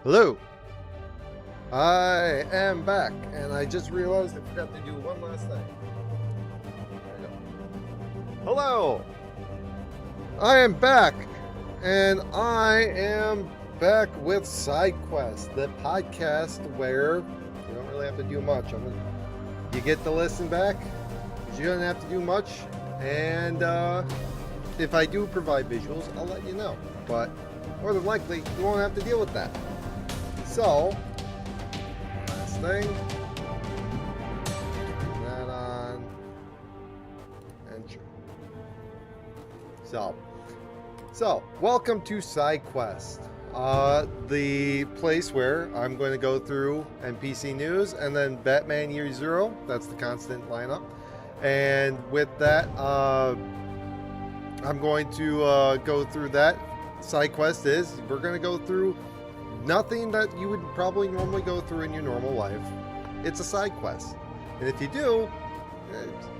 Hello, I am back, and I just realized I forgot to do one last thing. There we go. Hello, I am back, and I am back with SideQuest, the podcast where you don't really have to do much. You get to listen back, because you don't have to do much, and if I do provide visuals, I'll let you know. But more than likely, you won't have to deal with that. So, last thing. Turn that on. Enter. So, welcome to SideQuest. The place where I'm going to go through NPC news and then Batman Year Zero. That's the constant lineup. And with that, I'm going to go through that. SideQuest is, we're going to go through nothing that you would probably normally go through in your normal life. It's a side quest. And if you do,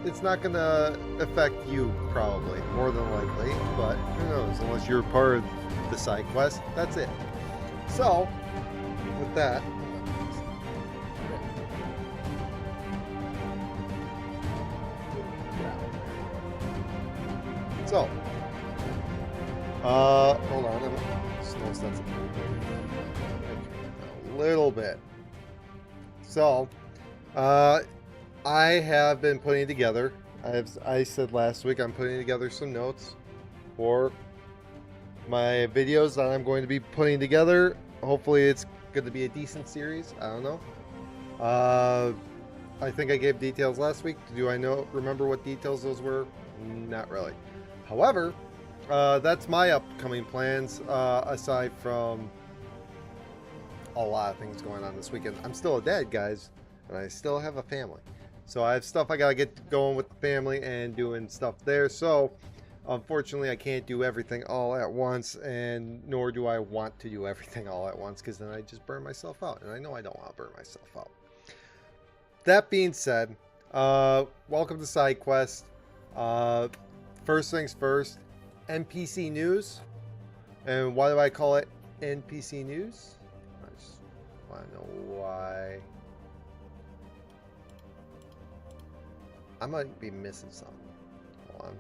it's not going to affect you probably, more than likely. But who knows, unless you're part of the side quest, that's it. So, with that, so, hold on, that's a little bit. So, I have been putting together, I said last week, I'm putting together some notes for my videos that I'm going to be putting together. Hopefully it's going to be a decent series. I don't know. I think I gave details last week. Do I remember what details those were? Not really. However, that's my upcoming plans, aside from a lot of things going on this weekend. I'm still a dad, guys, and I still have a family. So I have stuff I gotta get going with the family and doing stuff there. So unfortunately, I can't do everything all at once, and nor do I want to do everything all at once, because then I just burn myself out, and I know I don't want to burn myself out. That being said, welcome to SideQuest. First things first, NPC news. And why do I call it NPC news? I just want to know why. I might be missing something. Hold on.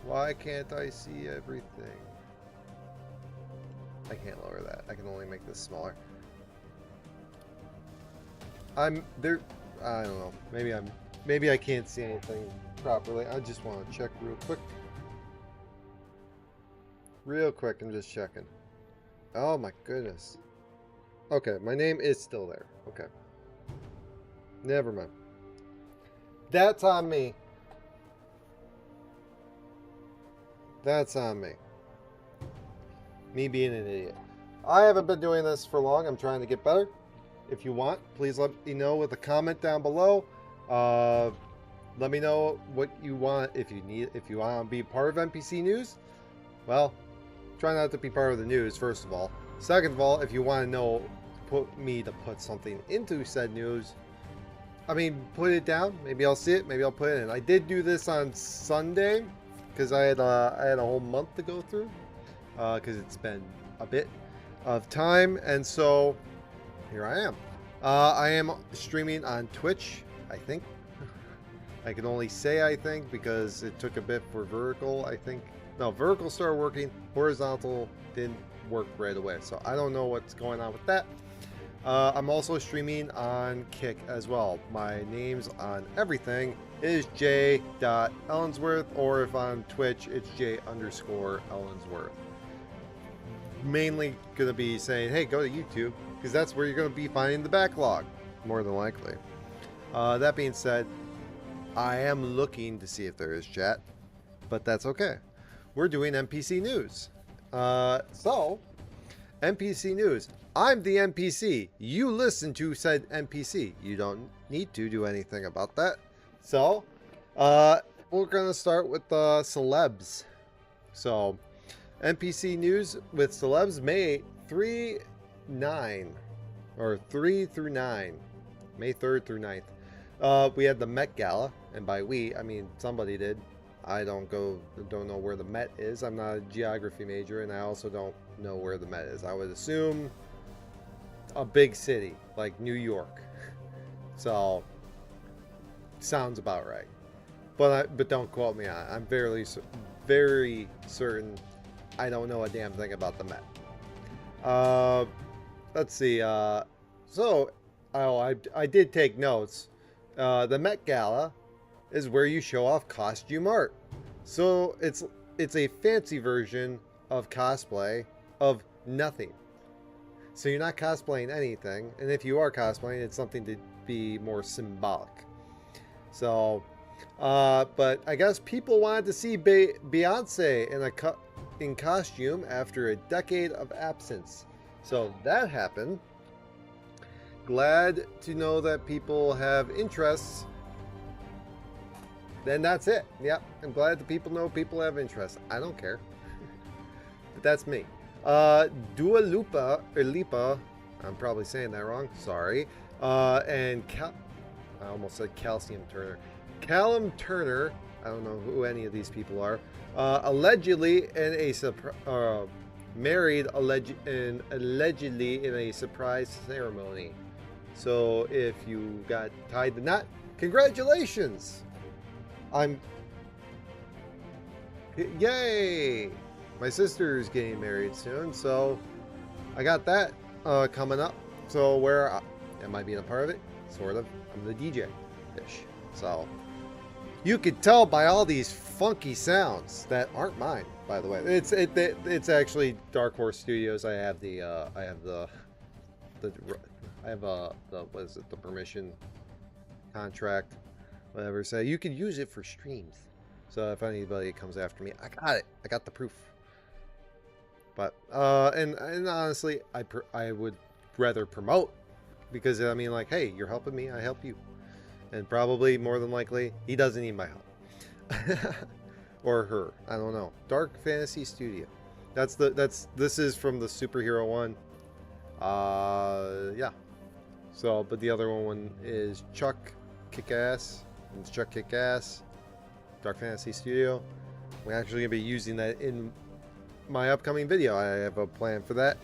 Why can't I see everything? I can't lower that. I can only make this smaller. I'm there. I don't know. Maybe I can't see anything properly. I just want to check real quick. I'm just checking. Oh my goodness. Okay, my name is still there. Okay. Never mind. That's on me. That's on me. Me being an idiot. I haven't been doing this for long. I'm trying to get better. If you want, please let me know with a comment down below. Let me know what you want. If you want to be part of NPC news, well, try not to be part of the news, first of all. Second of all, if you want to know, put something into said news, I mean, put it down. Maybe I'll see it. Maybe I'll put it in. I did do this on Sunday because I had a whole month to go through, because it's been a bit of time, and so here I am. I am streaming on Twitch, I think. I can only say I think because it took a bit for vertical, I think. No, vertical started working, horizontal didn't work right away, so I don't know what's going on with that. I'm also streaming on Kick as well. My name's on everything is J.Ellensworth, or if on Twitch, it's J_Ellensworth. Mainly going to be saying, hey, go to YouTube, because that's where you're going to be finding the backlog, more than likely. That being said, I am looking to see if there is chat, but that's okay. We're doing NPC news. So, NPC news. I'm the NPC. You listen to said NPC. You don't need to do anything about that. So, we're going to start with the celebs. So, NPC news with celebs May 3 through 9. May 3rd through 9th. We had the Met Gala, and by we, I mean somebody did. I don't know where the Met is. I'm not a geography major, and I also don't know where the Met is. I would assume a big city like New York. So sounds about right. But don't quote me on it. I'm very certain I don't know a damn thing about the Met. Let's see. I did take notes. The Met Gala is where you show off costume art. So it's a fancy version of cosplay of nothing. So you're not cosplaying anything, and if you are cosplaying, it's something to be more symbolic. So, but I guess people wanted to see Beyonce in costume after a decade of absence. So that happened. Glad to know that people have interests. Then that's it. Yep, I'm glad that people know people have interests. I don't care. But that's me. Dua Lipa, I'm probably saying that wrong. Sorry. And I almost said Calcium Turner. Callum Turner. I don't know who any of these people are. Allegedly married allegedly in a surprise ceremony. So if you got tied the knot, congratulations! Yay! My sister's getting married soon, so I got that coming up. So am I being a part of it? Sort of. I'm the DJ-ish. So you could tell by all these funky sounds that aren't mine, by the way. It's actually Dark Horse Studios. I have the what is it? The permission contract, whatever. So you could use it for streams. So if anybody comes after me, I got it. I got the proof. But and honestly, I would rather promote, because I mean, like, hey, you're helping me, I help you, and probably more than likely he doesn't need my help. Or her, I don't know. Dark Fantasy Studio. This is from the superhero one. Yeah. So, but the other one is Chuck Kickass. It's Chuck Kickass. Dark Fantasy Studio. We're actually gonna be using that in my upcoming video. I have a plan for that.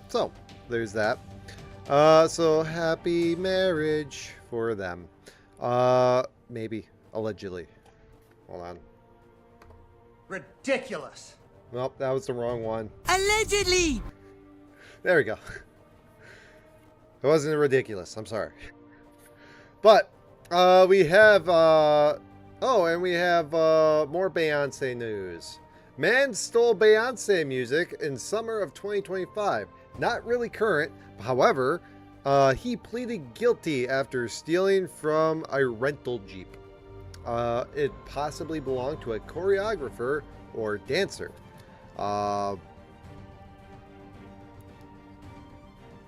So there's that. So happy marriage for them. Maybe. Allegedly. Hold on. Ridiculous. Nope, that was the wrong one. Allegedly. There we go. It wasn't ridiculous. I'm sorry. But we have and we have more Beyonce news. Man stole Beyonce music in summer of 2025. Not really current. However, he pleaded guilty after stealing from a rental Jeep. It possibly belonged to a choreographer or dancer.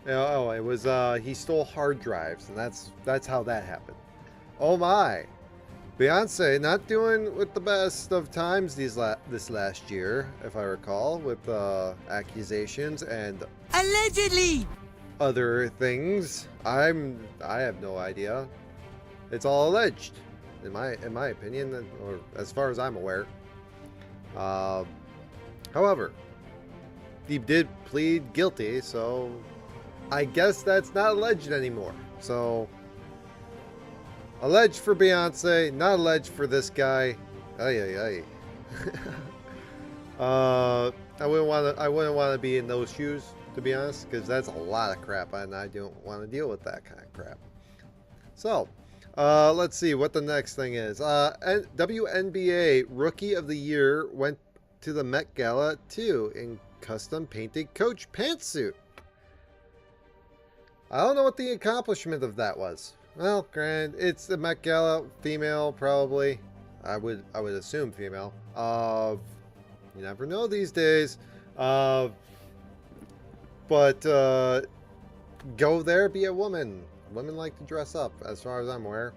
It was he stole hard drives, and that's how that happened. Oh my. Beyonce not doing with the best of times this last year, if I recall, with accusations and allegedly other things. I have no idea. It's all alleged, in my opinion, or as far as I'm aware. However, he did plead guilty, so I guess that's not alleged anymore. So, alleged for Beyonce, not alleged for this guy. Ay. I wouldn't want to be in those shoes, to be honest, because that's a lot of crap, and I don't want to deal with that kind of crap. So, let's see what the next thing is. WNBA Rookie of the Year went to the Met Gala too in custom painted Coach pantsuit. I don't know what the accomplishment of that was. Well, granted, it's the Met Gala, female probably. I would assume female. You never know these days. But go there, be a woman. Women like to dress up, as far as I'm aware.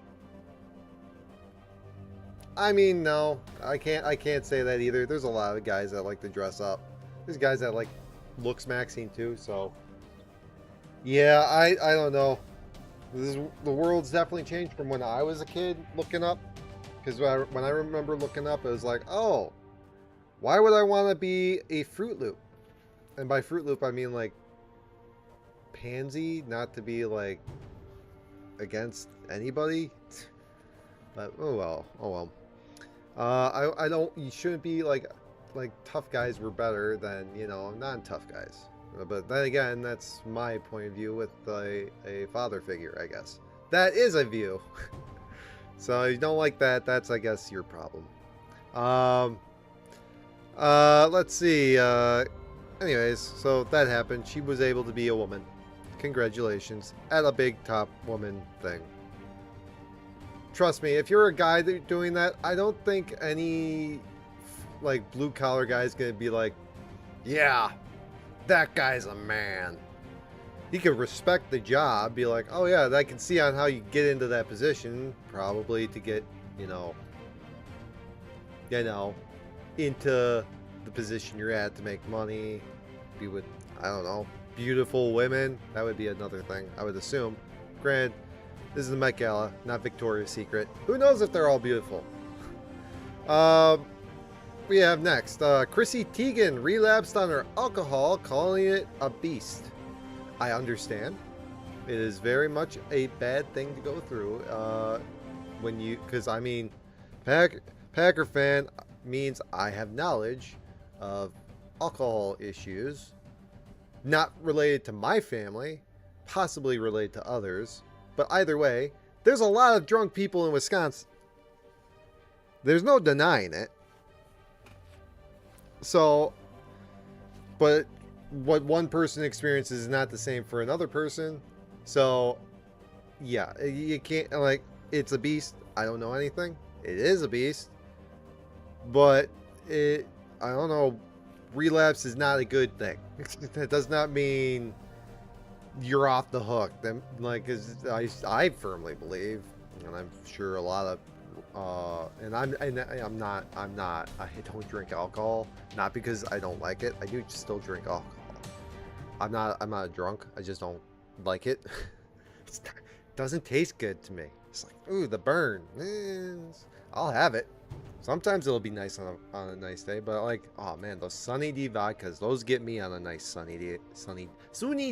I mean, no, I can't say that either. There's a lot of guys that like to dress up. There's guys that like looks maxing too. So yeah, I don't know. The world's definitely changed from when I was a kid looking up. Because when I remember looking up, it was like, oh, Why would I want to be a Fruit Loop? And by Fruit Loop, I mean like pansy, not to be like against anybody. But oh well, oh well. I don't. You shouldn't be like tough guys were better than non-tough guys. But then again, that's my point of view with a father figure, I guess. That is a view. So if you don't like that, that's I guess your problem. Let's see. Anyways, so that happened. She was able to be a woman. Congratulations at a big top woman thing. Trust me, if you're a guy doing that, I don't think any like blue collar guy is gonna be like, yeah, that guy's a man. He could respect the job, be like, oh yeah, I can see on how you get into that position, probably to get, into the position you're at to make money, be with, I don't know, beautiful women. That would be another thing, I would assume. Granted, this is the Met Gala, not Victoria's Secret. Who knows if they're all beautiful? We have next, Chrissy Teigen relapsed on her alcohol, calling it a beast. I understand. It is very much a bad thing to go through because I mean, Packer fan means I have knowledge of alcohol issues, not related to my family, possibly related to others, but either way, there's a lot of drunk people in Wisconsin. There's no denying it. So, but what one person experiences is not the same for another person. So, yeah, you can't, like, it's a beast. I don't know anything. It is a beast. But I don't know, relapse is not a good thing. That does not mean you're off the hook. Then, like, I firmly believe, and I'm sure a lot of I don't drink alcohol, not because I don't like it. I do still drink alcohol. I'm not a drunk. I just don't like it. It doesn't taste good to me. It's like, ooh, the burn. I'll have it. Sometimes it'll be nice on a nice day, but like, oh man, those Sunny D vodkas, those get me on a nice sunny day. Sunny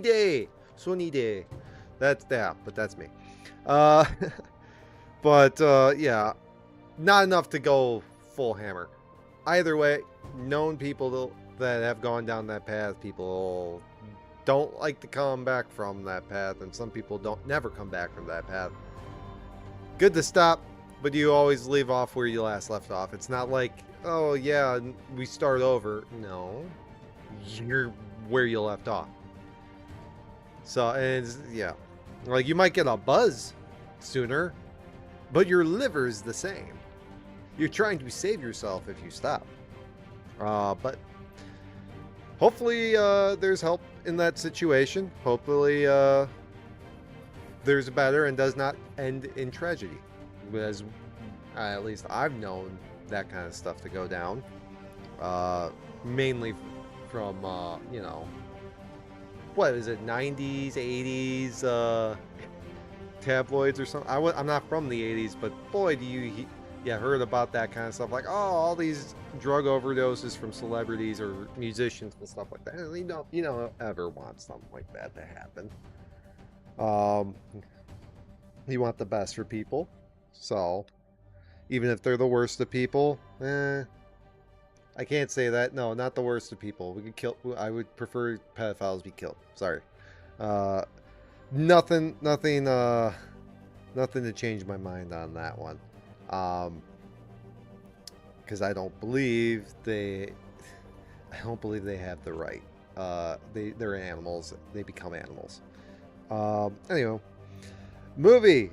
day. But that's me. But yeah, not enough to go full hammer. Either way, known people that have gone down that path, people don't like to come back from that path, and some people don't never come back from that path. Good to stop, but you always leave off where you last left off. It's not like, oh yeah, we start over. No, you're where you left off. So, and yeah, like you might get a buzz sooner, but your liver's the same. You're trying to save yourself if you stop. But hopefully there's help in that situation. Hopefully there's better and does not end in tragedy. As at least I've known that kind of stuff to go down. Mainly from, what is it, 90s, 80s tabloids or something. I'm not from the 80s, but boy, do you heard about that kind of stuff. Like, oh, all these drug overdoses from celebrities or musicians and stuff like that. And you don't ever want something like that to happen. You want the best for people. So, even if they're the worst of people, I can't say that. No, not the worst of people. We could kill. I would prefer pedophiles be killed. Sorry. Nothing to change my mind on that one. Because I don't believe they have the right. They're animals. They become animals. Anyway, movie.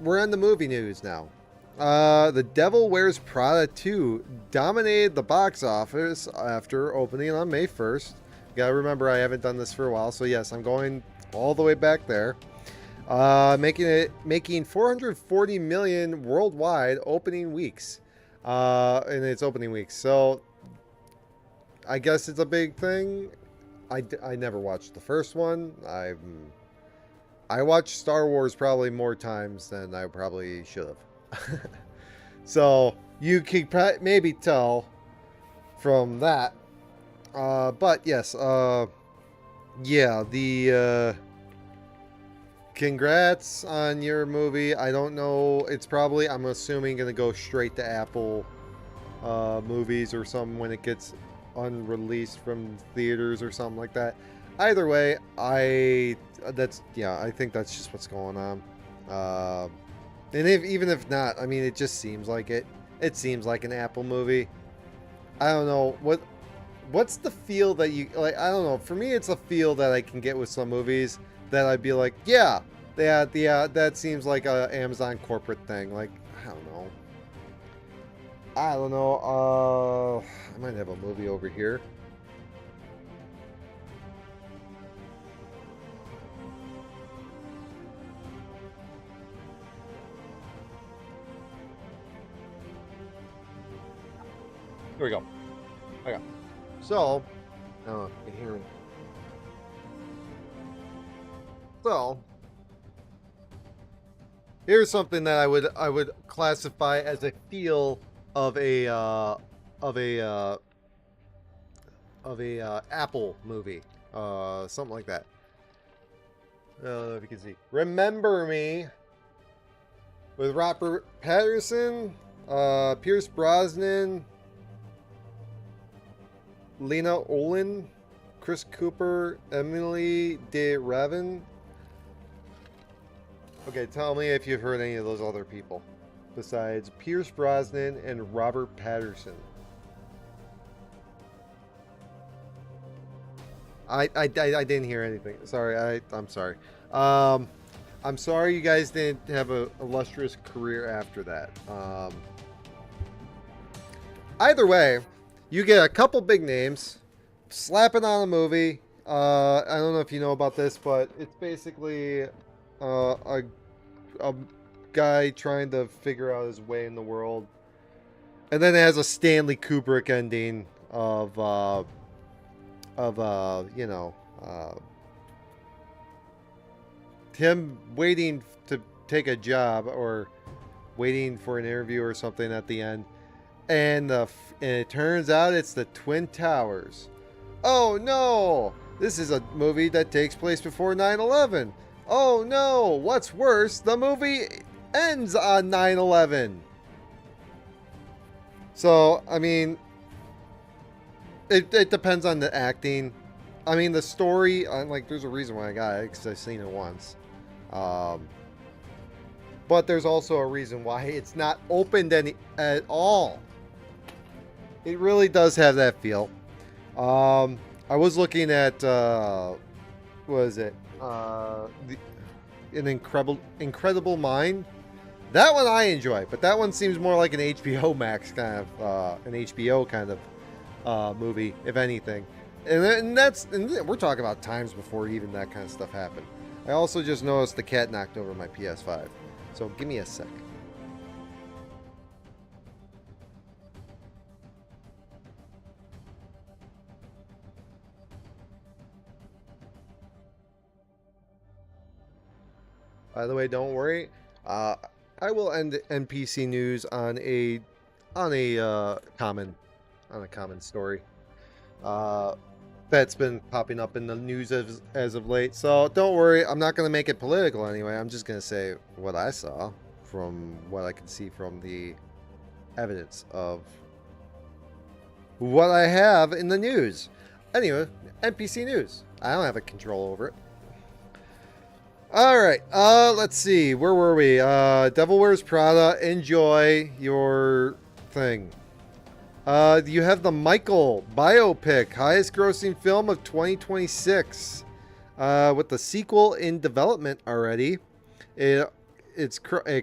We're on the movie news now. The Devil Wears Prada 2 dominated the box office after opening on May 1st. You gotta remember, I haven't done this for a while, so yes, I'm going all the way back there. Making 440 million worldwide opening weeks. In its opening weeks. So I guess it's a big thing. I never watched the first one. I watched Star Wars probably more times than I probably should have. So you could maybe tell from that. But yes, yeah, the congrats on your movie. I don't know. It's probably, I'm assuming, going to go straight to Apple movies or something when it gets unreleased from theaters or something like that. Either way, I think that's just what's going on. And even if not, I mean, it just seems like it. It seems like an Apple movie. I don't know what's the feel that you like. I don't know. For me, it's a feel that I can get with some movies that I'd be like, yeah, that seems like a Amazon corporate thing. Like, I don't know. I might have a movie over here. Here we go. Okay. So, I don't know if you can hear me. So, here's something that I would classify as a feel of a Apple movie, something like that. If you can see, Remember Me, with Robert Pattinson, Pierce Brosnan, Lena Olin, Chris Cooper, Emily de Ravin. Okay, tell me if you've heard any of those other people besides Pierce Brosnan and Robert Pattinson. I didn't hear anything. Sorry, I'm sorry. I'm sorry you guys didn't have a illustrious career after that. Either way, you get a couple big names, slap it on a movie. I don't know if you know about this, but it's basically a guy trying to figure out his way in the world, and then it has a Stanley Kubrick ending of him waiting to take a job or waiting for an interview or something at the end, and it turns out it's the Twin Towers. Oh no! This is a movie that takes place before 9/11. Oh no! What's worse, the movie ends on 9/11. So, I mean, it depends on the acting. I mean, the story, like, there's a reason why I got it, because I've seen it once. But there's also a reason why it's not opened at all. It really does have that feel. I was looking at, what was it? An Incredible Mind. That one I enjoy, but that one seems more like an HBO Max kind of, an HBO kind of movie, if anything. And we're talking about times before even that kind of stuff happened. I also just noticed the cat knocked over my PS5. So give me a sec. By the way, don't worry. I will end NPC news on a common story that's been popping up in the news as of late. So don't worry, I'm not going to make it political anyway. I'm just going to say what I saw from what I can see from the evidence of what I have in the news. Anyway, NPC news. I don't have a control over it. All right, let's see. Where were we? Devil Wears Prada. Enjoy your thing. You have the Michael biopic, highest grossing film of 2026, with the sequel in development already. It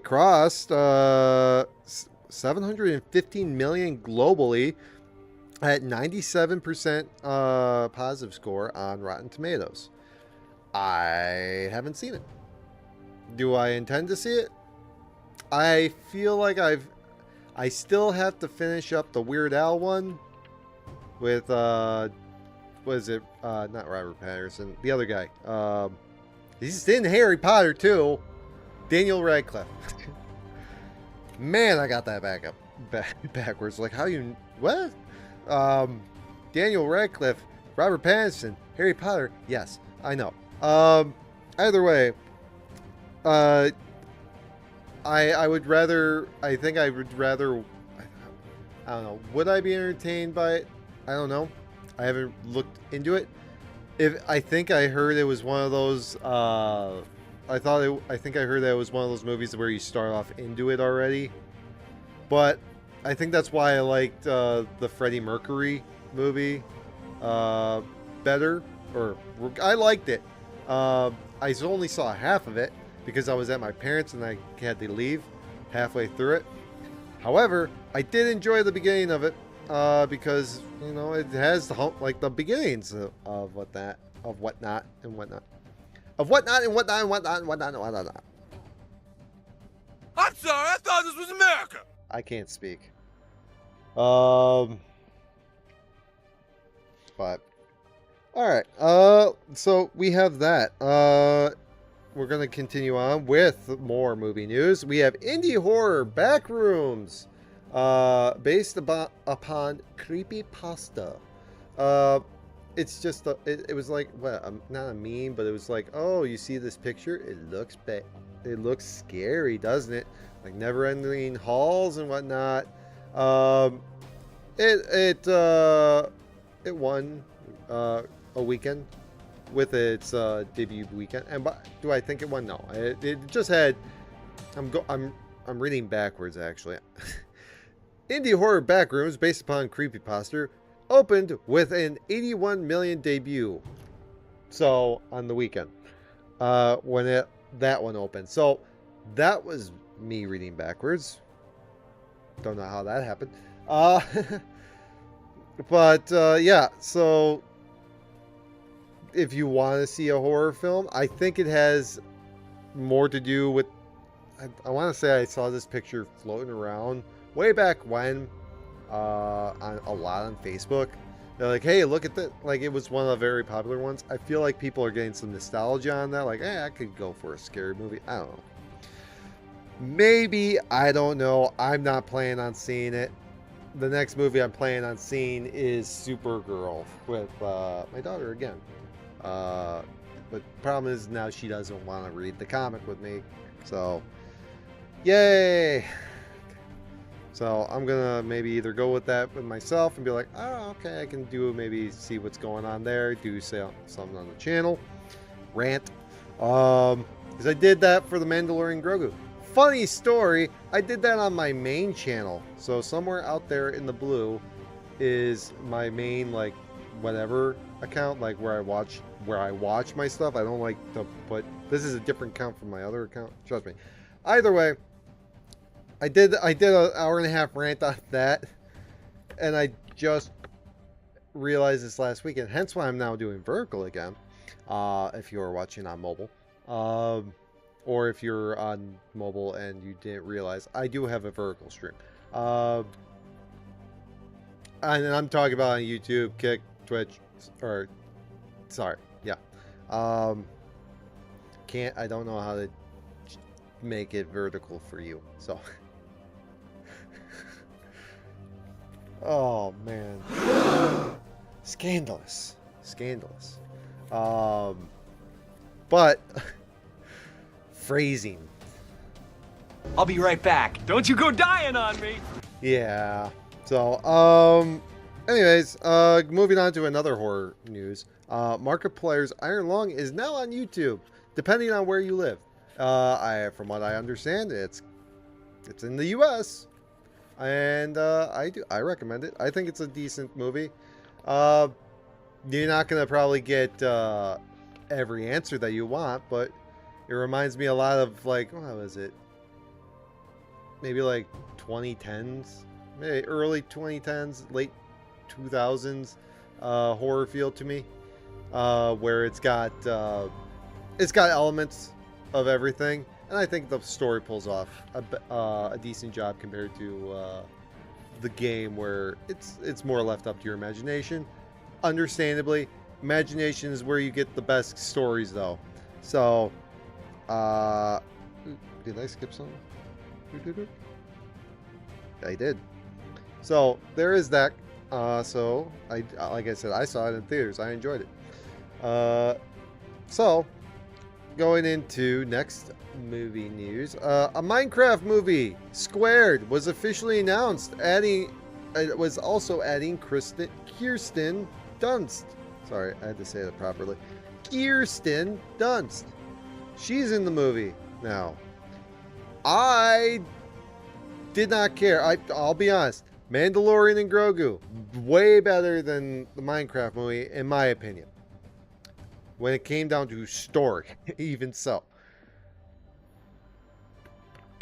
crossed 715 million globally at 97% positive score on Rotten Tomatoes. I haven't seen it. Do I intend to see it? I feel like I still have to finish up the Weird Al one with what is it? Not Robert Pattinson, the other guy. He's in Harry Potter too. Daniel Radcliffe. Man, I got that backwards. Like, how you what? Daniel Radcliffe, Robert Pattinson, Harry Potter. Yes, I know. Either way, I would rather. I think I would rather. I don't know. Would I be entertained by it? I don't know. I haven't looked into it. If I think I heard it was one of those. I think I heard that it was one of those movies where you start off into it already. But I think that's why I liked the Freddie Mercury movie better. Or I liked it. I only saw half of it because I was at my parents' and I had to leave halfway through it. However, I did enjoy the beginning of it because it has the beginnings of whatnot and whatnot. I'm sorry, I thought this was America. I can't speak. But all right. So we have that. We're gonna continue on with more movie news. We have indie horror Backrooms, based upon creepypasta. It's just it was like not a meme, but it was like, oh, you see this picture? It looks it looks scary, doesn't it? Like never-ending halls and whatnot. It won a weekend with its debut weekend. And do I think it won? No, it just had. I'm reading backwards actually. Indie horror Backrooms, based upon creepypasta, opened with an 81 million debut. So on the weekend, when that one opened. So that was me reading backwards. Don't know how that happened. But yeah. So if you want to see a horror film, I think it has more to do with. I want to say I saw this picture floating around way back when, on a lot on Facebook. They're like, hey, look at that. Like, it was one of the very popular ones. I feel like people are getting some nostalgia on that. Like, hey, I could go for a scary movie. I don't know. Maybe. I don't know. I'm not planning on seeing it. The next movie I'm planning on seeing is Supergirl with my daughter again. But the problem is now she doesn't want to read the comic with me. So, yay! So I'm gonna maybe either go with that with myself and be like, oh, okay, I can maybe see what's going on there, do something on the channel, rant, because I did that for the Mandalorian Grogu. Funny story, I did that on my main channel. So somewhere out there in the blue is my main whatever account, like where I watch my stuff. I don't like to put. This is a different account from my other account. Trust me. Either way. I did an hour and a half rant on that, and I just realized this last weekend, hence why I'm now doing vertical again, if you're watching on mobile, or if you're on mobile and you didn't realize, I do have a vertical stream, and I'm talking about on YouTube, Kick, Twitch, or, sorry, yeah, I don't know how to make it vertical for you, so... Oh man, scandalous. But phrasing. I'll be right back. Don't you go dying on me. Yeah. So anyways, moving on to another horror news. Markiplier's Iron Lung is now on YouTube, depending on where you live. From what I understand, it's in the US. And I recommend it. I think it's a decent movie. You're not gonna probably get every answer that you want, but it reminds me a lot of what was it? Maybe 2010s, maybe early 2010s, late 2000s horror feel to me, where it's got elements of everything. And I think the story pulls off a decent job compared to the game, where it's more left up to your imagination. Understandably, imagination is where you get the best stories, though. So, did I skip something? I did. So there is that. So like I said, I saw it in theaters. I enjoyed it. So going into next movie news, a Minecraft movie, Squared, was officially announced. It was also adding Kirsten Dunst. Sorry, I had to say that properly. Kirsten Dunst. She's in the movie now. I did not care. I'll be honest. Mandalorian and Grogu, way better than the Minecraft movie, in my opinion. When it came down to story, even so.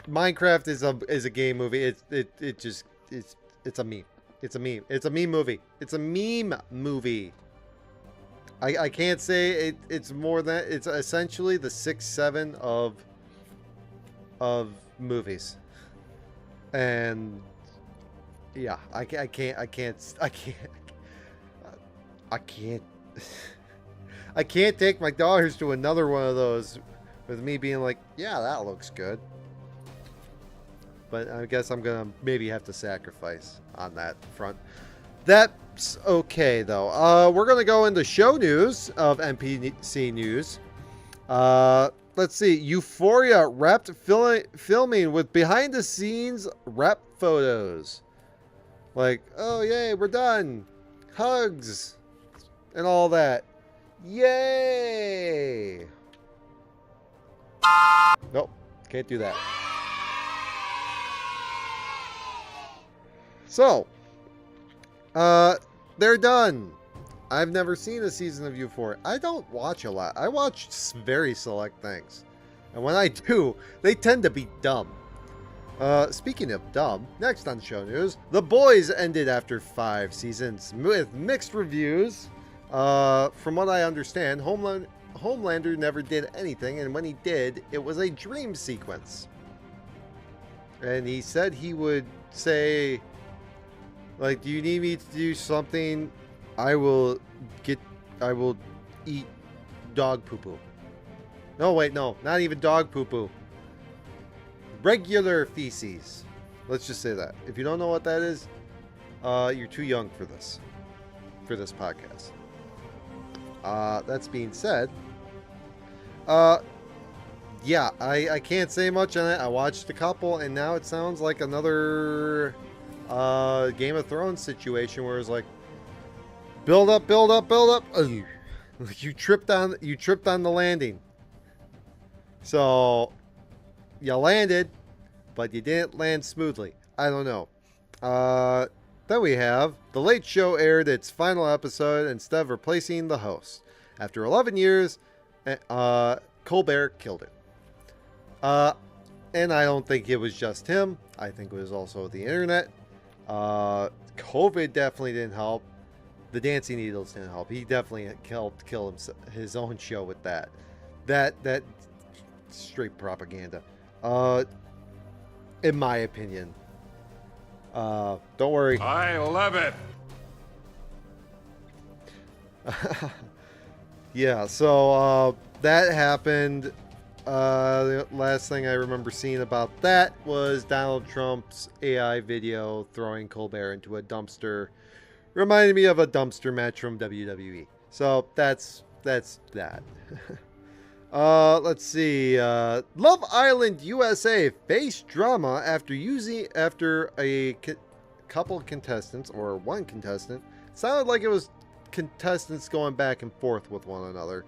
Minecraft is a game movie. It's a meme. It's a meme. It's a meme movie. It's a meme movie. I can't say it's more than, it's essentially the 6-7 of movies. And yeah, I can't I can't take my daughters to another one of those with me being like, yeah, that looks good. But I guess I'm gonna maybe have to sacrifice on that front. That's okay though. We're gonna go into show news of NPC news. Let's see. Euphoria wrapped filming with behind the scenes wrap photos. Like, oh yay, we're done. Hugs and all that. Yay! Nope, can't do that. So, they're done. I've never seen a season of Euphoria. I don't watch a lot. I watch very select things. And when I do, they tend to be dumb. Speaking of dumb, next on show news, The Boys ended after 5 seasons with mixed reviews. From what I understand, Homelander never did anything, and when he did, it was a dream sequence. And he said he would say, like, do you need me to do something? I will eat dog poo-poo. No, wait, no, not even dog poo-poo. Regular feces. Let's just say that. If you don't know what that is, you're too young for this podcast. That's being said, yeah, I can't say much on it. I watched a couple, and now it sounds like another Game of Thrones situation where it's like, build up. You tripped on the landing. So you landed, but you didn't land smoothly. I don't know. Then we have The Late Show aired its final episode instead of replacing the host. After 11 years, Colbert killed it. And I don't think it was just him. I think it was also the internet. COVID definitely didn't help. The dancing needles didn't help. He definitely helped kill his own show with that. That straight propaganda. In my opinion. Don't worry. I love it. Yeah, so that happened. The last thing I remember seeing about that was Donald Trump's AI video throwing Colbert into a dumpster. Reminded me of a dumpster match from WWE. So that's that. Let's see. Love Island USA faced drama after a couple contestants, or one contestant, sounded like it was contestants going back and forth with one another,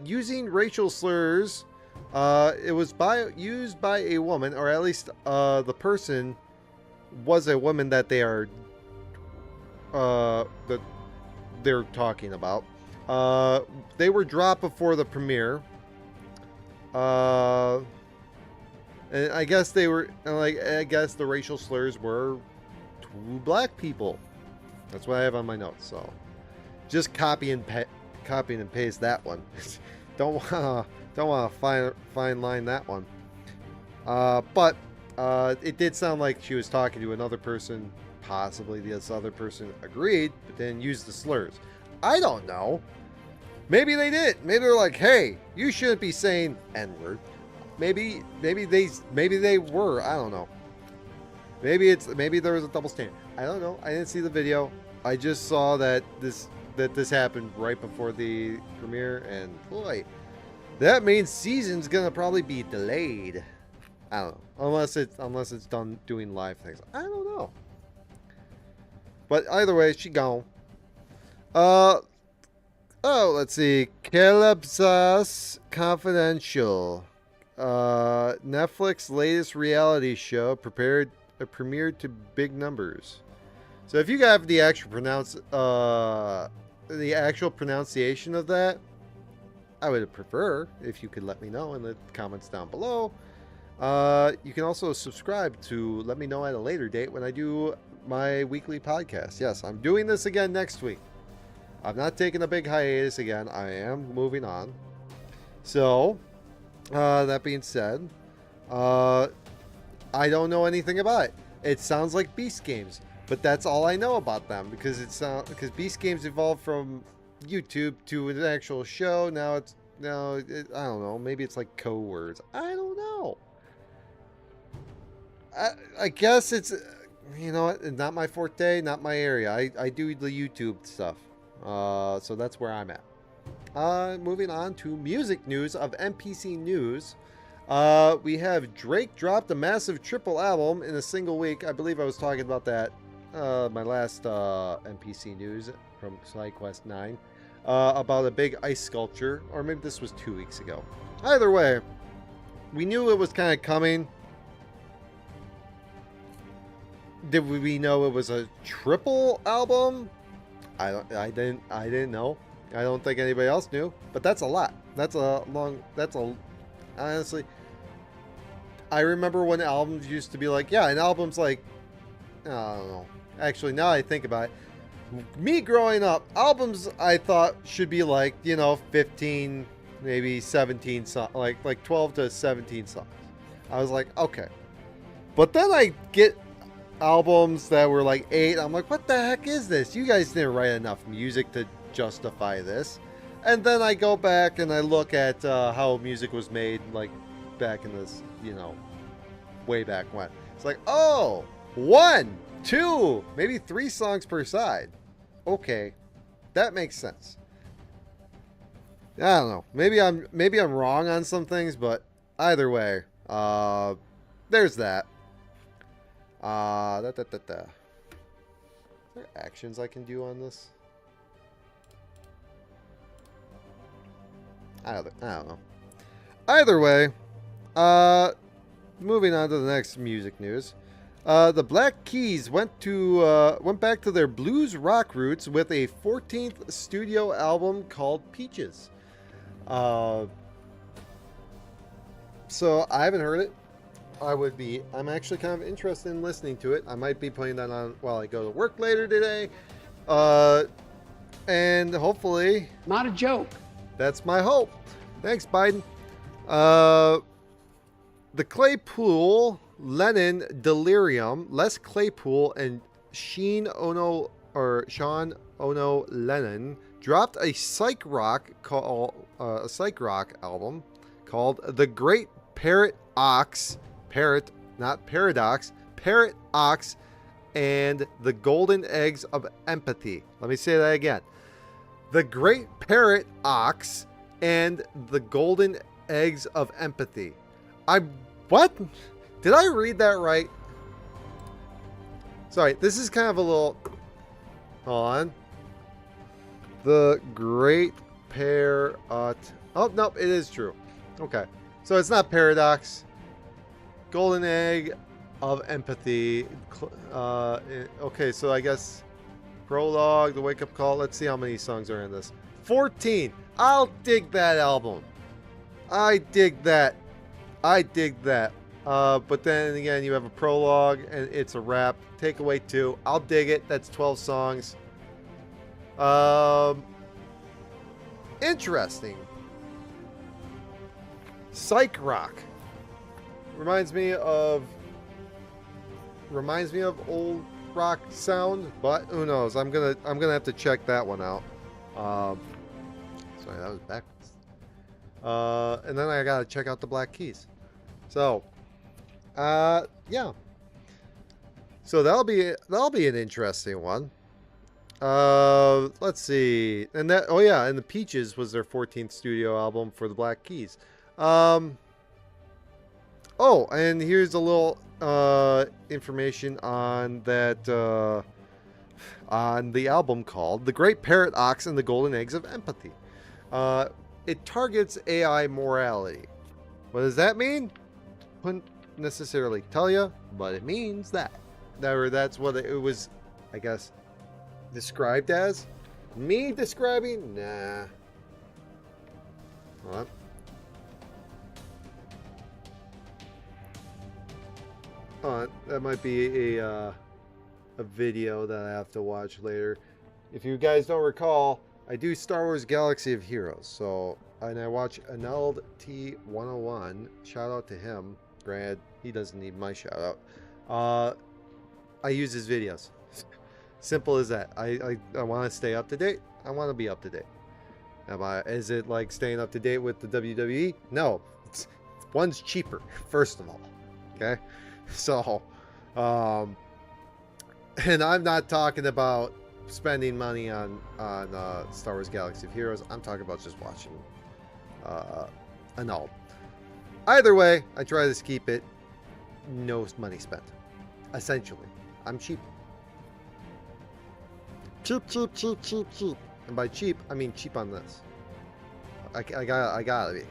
using racial slurs. It was used by a woman, or at least the person was a woman that they're talking about. They were dropped before the premiere. And I guess I guess the racial slurs were 2 black people. That's what I have on my notes. So just copy and paste that one. don't want to fine line that one. But it did sound like she was talking to another person. Possibly this other person agreed, but then used the slurs. I don't know. Maybe they did. Maybe they're like, "Hey, you shouldn't be saying N-word." Maybe they were. I don't know. Maybe there was a double standard. I don't know. I didn't see the video. I just saw that this happened right before the premiere, and boy, that means season's gonna probably be delayed. I don't know, unless it's done doing live things. I don't know. But either way, she gone. Oh, let's see. Caleb's Confidential. Netflix latest reality show premiered to big numbers. So if you have the actual pronunciation of that, I would prefer if you could let me know in the comments down below. You can also subscribe to let me know at a later date when I do my weekly podcast. Yes, I'm doing this again next week. I'm not taking a big hiatus again. I am moving on. So, that being said, I don't know anything about it. It sounds like Beast Games, but that's all I know about them because because Beast Games evolved from YouTube to an actual show. Now I don't know. Maybe it's like code words. I don't know. I guess it's, you know what, not my forte, not my area. I do the YouTube stuff. So that's where I'm at. Moving on to music news of NPC News. We have Drake dropped a massive triple album in a single week. I believe I was talking about that my last NPC News from SideQuest 9 about a big ice sculpture, or maybe this was 2 weeks ago. Either way, we knew it was kind of coming. Did we know it was a triple album? I didn't know. I don't think anybody else knew, but that's a lot. Honestly, I remember when albums used to be like, yeah, an album's like, I don't know. Actually, now I think about it, me growing up, albums I thought should be like, 15, maybe 17 songs, like 12 to 17 songs. I was like, okay. But then I get albums that were like 8. I'm like, what the heck is this? You guys didn't write enough music to justify this. And then I go back and I look at how music was made, like back in this, way back when. It's like, oh, 1, 2, maybe 3 songs per side. Okay, that makes sense. I don't know. Maybe I'm wrong on some things, but either way, there's that. Is there actions I can do on this? I don't know. Either way, moving on to the next music news. The Black Keys went back to their blues rock roots with a 14th studio album called Peaches. So I haven't heard it. I'm actually kind of interested in listening to it. I might be putting that on while I go to work later today. And hopefully... Not a joke. That's my hope. Thanks, Biden. The Claypool, Lennon, Delirium, Les Claypool, and Sean Ono Lennon dropped a psych rock album called The Great Parrot Ox. Parrot, not Paradox. Parrot Ox and the Golden Eggs of Empathy. Let me say that again. The Great Parrot Ox and the Golden Eggs of Empathy. What? Did I read that right? Sorry, this is kind of a little... Hold on. The Great Parrot... Oh, nope, it is true. Okay. So it's not Paradox. Golden Egg of Empathy. Okay, so I guess... Prologue, The Wake Up Call. Let's see how many songs are in this. 14. I'll dig that album. I dig that. But then again, you have a prologue and it's a rap. Takeaway 2. I'll dig it. That's 12 songs. Interesting. Psych rock. Reminds me of old rock sound, but who knows? I'm gonna have to check that one out. Sorry, that was backwards. And then I gotta check out the Black Keys. So, yeah. So that'll be an interesting one. Let's see. And that, oh yeah, and the Peaches was their 14th studio album for the Black Keys. Oh, and here's a little information on that on the album called The Great Parrot Ox and the Golden Eggs of Empathy. It targets AI morality. What does that mean? Couldn't necessarily tell you, but it means that. That's what it was, I guess, described as. Me describing? Nah. Hold on. That might be a video that I have to watch later. If you guys don't recall, I do Star Wars Galaxy of Heroes. So, and I watch Aneld T101. Shout out to him. Granted, he doesn't need my shout out. I use his videos. Simple as that. I want to stay up to date. I want to be up to date. Is it like staying up to date with the WWE? No. One's cheaper, first of all. Okay? So, and I'm not talking about spending money on Star Wars Galaxy of Heroes. I'm talking about just watching Annulled. Either way, I try to keep it no money spent. Essentially, I'm cheap. Cheap. And by cheap, I mean cheap on this. I gotta be.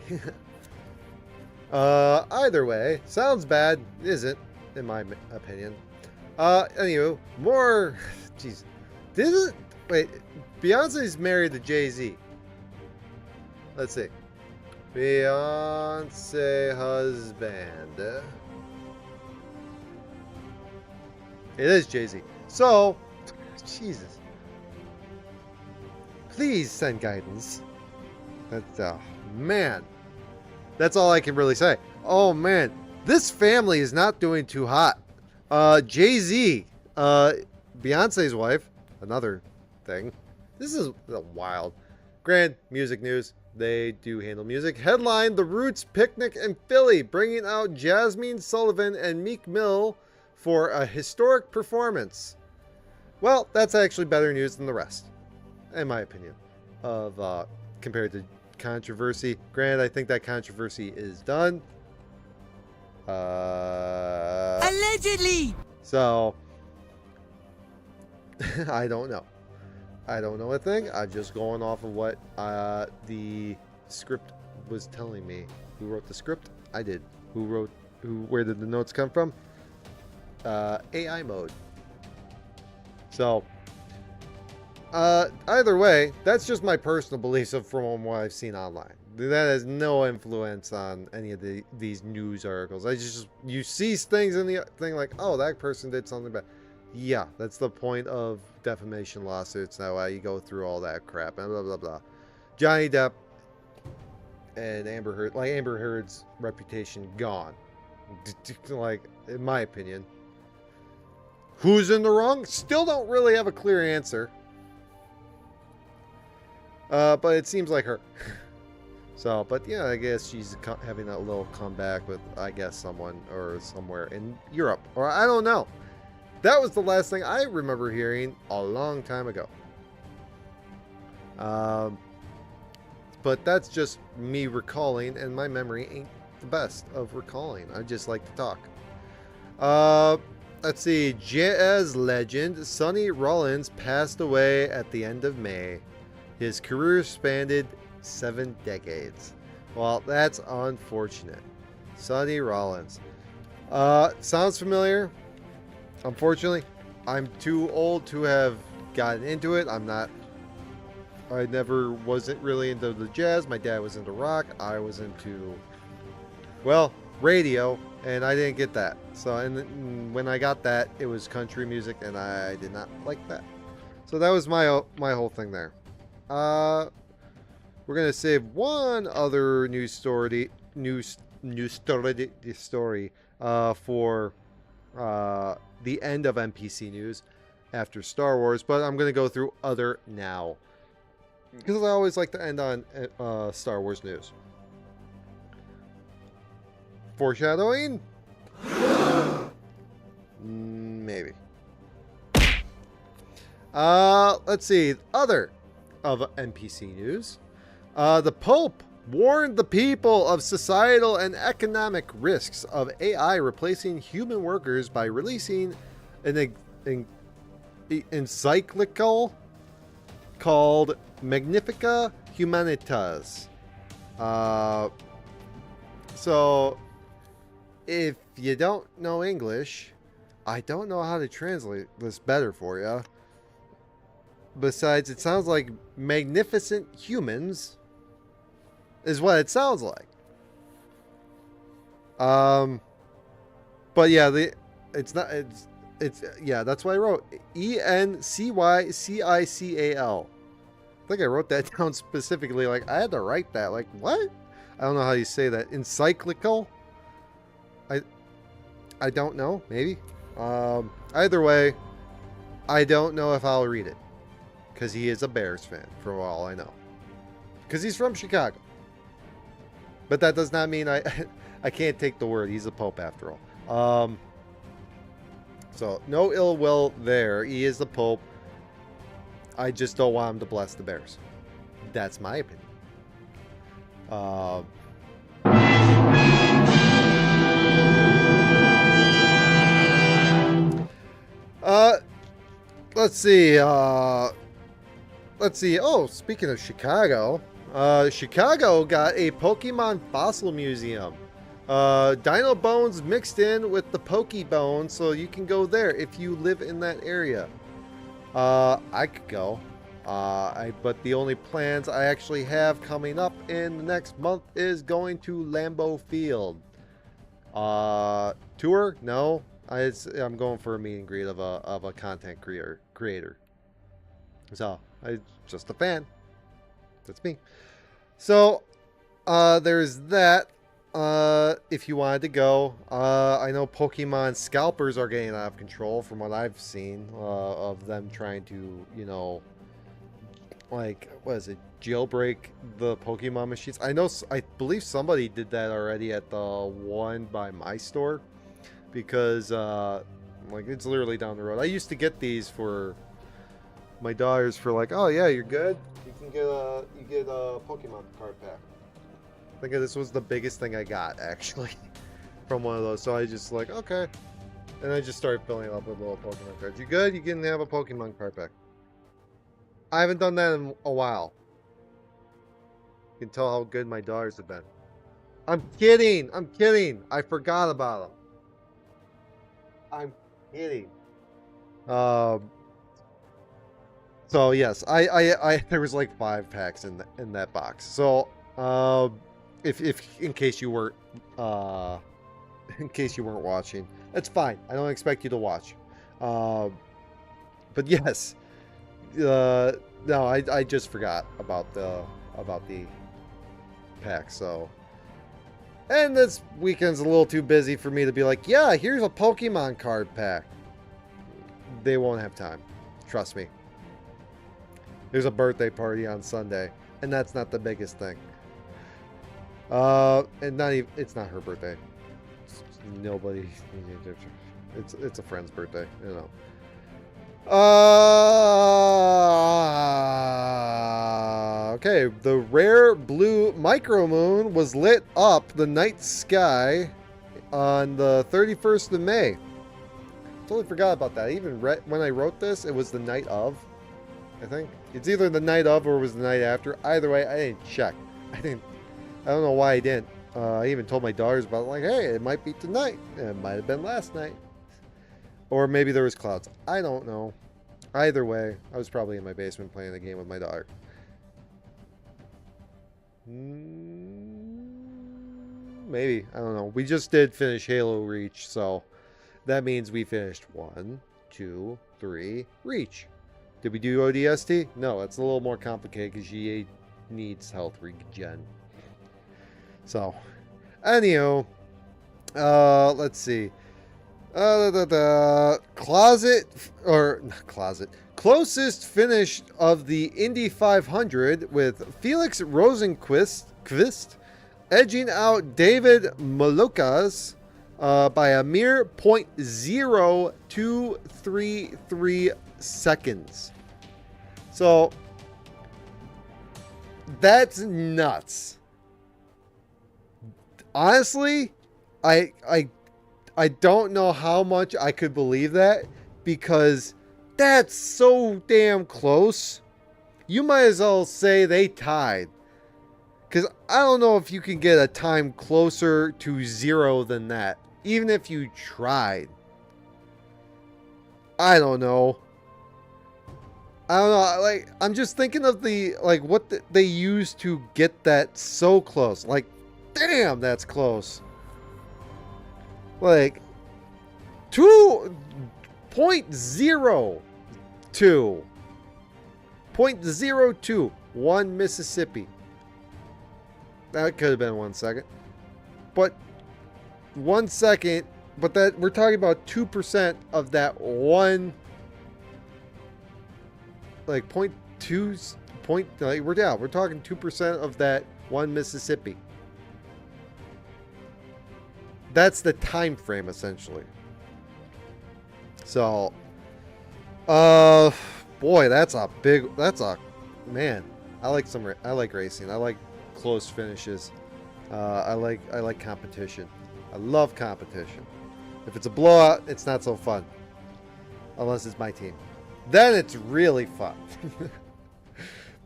Either way, sounds bad, isn't, in my opinion. Anywho, more. Jeez, wait. Beyonce's married to Jay-Z. Let's see. Beyonce husband. It is Jay-Z. So, Jesus. Please send guidance. That's, man. That's all I can really say. Oh, man. This family is not doing too hot. Jay-Z, Beyonce's wife, another thing. This is wild. Grand music news. They do handle music. Headline: The Roots Picnic in Philly, bringing out Jasmine Sullivan and Meek Mill for a historic performance. Well, that's actually better news than the rest, in my opinion, of compared to controversy. Granted, I think that controversy is done. Allegedly. So, I don't know. I don't know a thing. I'm just going off of what the script was telling me. Who wrote the script? I did. Where did the notes come from? AI mode. So, either way, that's just my personal beliefs from what I've seen online. That has no influence on any of these news articles. You see things in the thing like, oh, that person did something bad. Yeah, that's the point of defamation lawsuits. Now why you go through all that crap and blah blah blah. Johnny Depp and Amber Heard, like Amber Heard's reputation gone. Like, in my opinion, who's in the wrong? Still don't really have a clear answer. But it seems like her. So, but yeah, I guess she's having that little comeback with, I guess, someone or somewhere in Europe, or I don't know. That was the last thing I remember hearing a long time ago. But that's just me recalling, and my memory ain't the best of recalling. I just like to talk. Let's see. Jazz legend Sonny Rollins passed away at the end of May. His career spanned 7 decades. Well, that's unfortunate. Sonny Rollins. Sounds familiar. Unfortunately, I'm too old to have gotten into it. I never wasn't really into the jazz. My dad was into rock. I was into, well, radio, and I didn't get that. So, and when I got that, it was country music, and I did not like that. So that was my whole thing there. We're gonna save one other news story for the end of NPC news after Star Wars, but I'm gonna go through other now because I always like to end on Star Wars news. Foreshadowing? Maybe. Let's see. Other of NPC news. The Pope warned the people of societal and economic risks of AI replacing human workers by releasing an encyclical called Magnifica Humanitas. So, if you don't know English, I don't know how to translate this better for you. Besides, it sounds like magnificent humans is what it sounds like. But yeah, it's yeah, that's what I wrote. Encycical. I think I wrote that down specifically. Like, I had to write that. Like, what? I don't know how you say that. Encyclical? I don't know. Maybe. Either way, I don't know if I'll read it. Because he is a Bears fan, for all I know. Because he's from Chicago. But that does not mean I can't take the word. He's a Pope after all. So, no ill will there. He is the Pope. I just don't want him to bless the Bears. That's my opinion. Let's see. Let's see. Oh, speaking of Chicago, Chicago got a Pokemon fossil museum. Dino bones mixed in with the Pokebone, so you can go there if you live in that area. I could go. But the only plans I actually have coming up in the next month is going to Lambeau Field. Tour? No. I'm going for a meet and greet of a content creator. So, I'm just a fan. That's me. So, there's that. If you wanted to go, I know Pokemon scalpers are getting out of control from what I've seen, of them trying to, you know, like, what is it, jailbreak the Pokemon machines. I believe somebody did that already at the one by my store, because, like, it's literally down the road. I used to get these for my daughters for like, oh yeah, you're good. You can get a Pokemon card pack. I think this was the biggest thing I got, actually, from one of those. So I just like, okay. And I just started filling it up with little Pokemon cards. You good? You can have a Pokemon card pack. I haven't done that in a while. You can tell how good my daughters have been. I'm kidding. I'm kidding. I forgot about them. I'm kidding. So yes, I there was like 5 packs in that box. So, if in case you weren't watching, that's fine. I don't expect you to watch. But yes, no, I just forgot about the pack. So, and this weekend's a little too busy for me to be like, yeah, here's a Pokemon card pack. They won't have time. Trust me. There's a birthday party on Sunday, and that's not the biggest thing. And not even, it's not her birthday. It's nobody. It's a friend's birthday, you know. Okay, the rare blue micromoon was lit up the night sky on the 31st of May. Totally forgot about that. I even when I wrote this, it was the night of, I think. It's either the night of or it was the night after. Either way, I didn't check. I don't know why I didn't. I even told my daughters about it. Like, hey, it might be tonight. It might have been last night. Or maybe there was clouds. I don't know. Either way, I was probably in my basement playing the game with my daughter. Maybe. I don't know. We just did finish Halo Reach, so that means we finished 1, 2, 3, Reach. Did we do ODST? No, it's a little more complicated because she needs health regen. So, anyhow, let's see. Closest finish of the Indy 500 with Felix Rosenqvist edging out David Malokas by a mere .0233 seconds. So that's nuts. Honestly, I don't know how much I could believe that, because that's so damn close. You might as well say they tied. Because I don't know if you can get a time closer to 0 than that. Even if you tried. I don't know. Like, I'm just thinking of what they used to get that so close. Like, damn, that's close. Like, 2.02. 0.02. 1 Mississippi. That could have been 1 second. But 1 second, but that we're talking about 2% of that one, like 0.2 point, like we're talking 2% of that 1 Mississippi. That's the time frame essentially. So boy, that's a man. I like racing. I like close finishes. I like competition. I love competition. If it's a blowout, it's not so fun. Unless it's my team. Then it's really fun.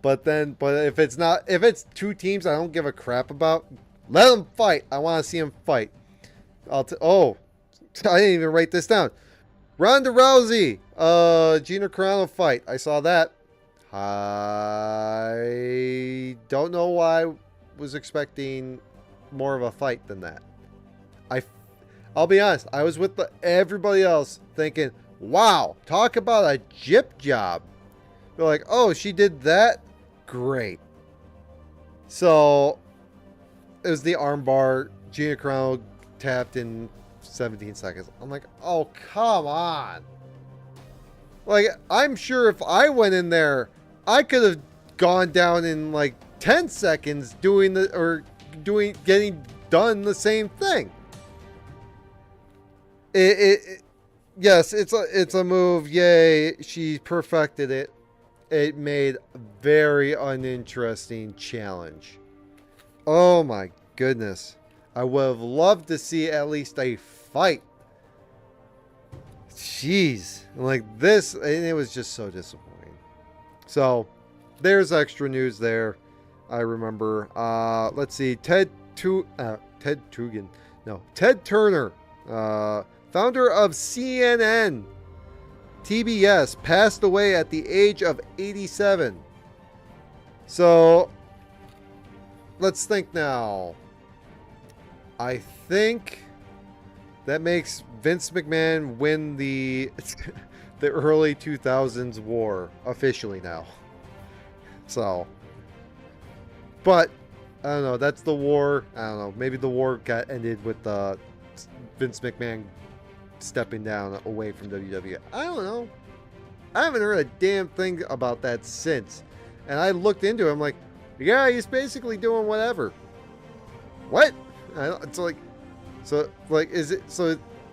But if it's two teams I don't give a crap about, let them fight. I want to see them fight. I didn't even write this down. Ronda Rousey, Gina Carano fight. I saw that. I don't know why I was expecting more of a fight than that. I'll be honest. I was with everybody else thinking, wow, talk about a jip job. They're like, oh, she did that? Great. So it was the armbar. Gina Carano tapped in 17 seconds. I'm like, oh, come on. Like, I'm sure if I went in there, I could have gone down in like 10 seconds getting done the same thing. Yes, it's a move. Yay, she perfected it. It made a very uninteresting challenge. Oh my goodness. I would have loved to see at least a fight. Jeez. Like this, and it was just so disappointing. So, there's extra news there. I remember. Let's see. Ted Turner, founder of CNN, TBS, passed away at the age of 87. So, let's think now. I think that makes Vince McMahon win the early 2000s war officially now. So, but I don't know. That's the war. I don't know. Maybe the war got ended with Vince McMahon stepping down away from WWE. I don't know. I haven't heard a damn thing about that since. And I looked into it. I'm like, yeah, he's basically doing whatever. What? It's like, is it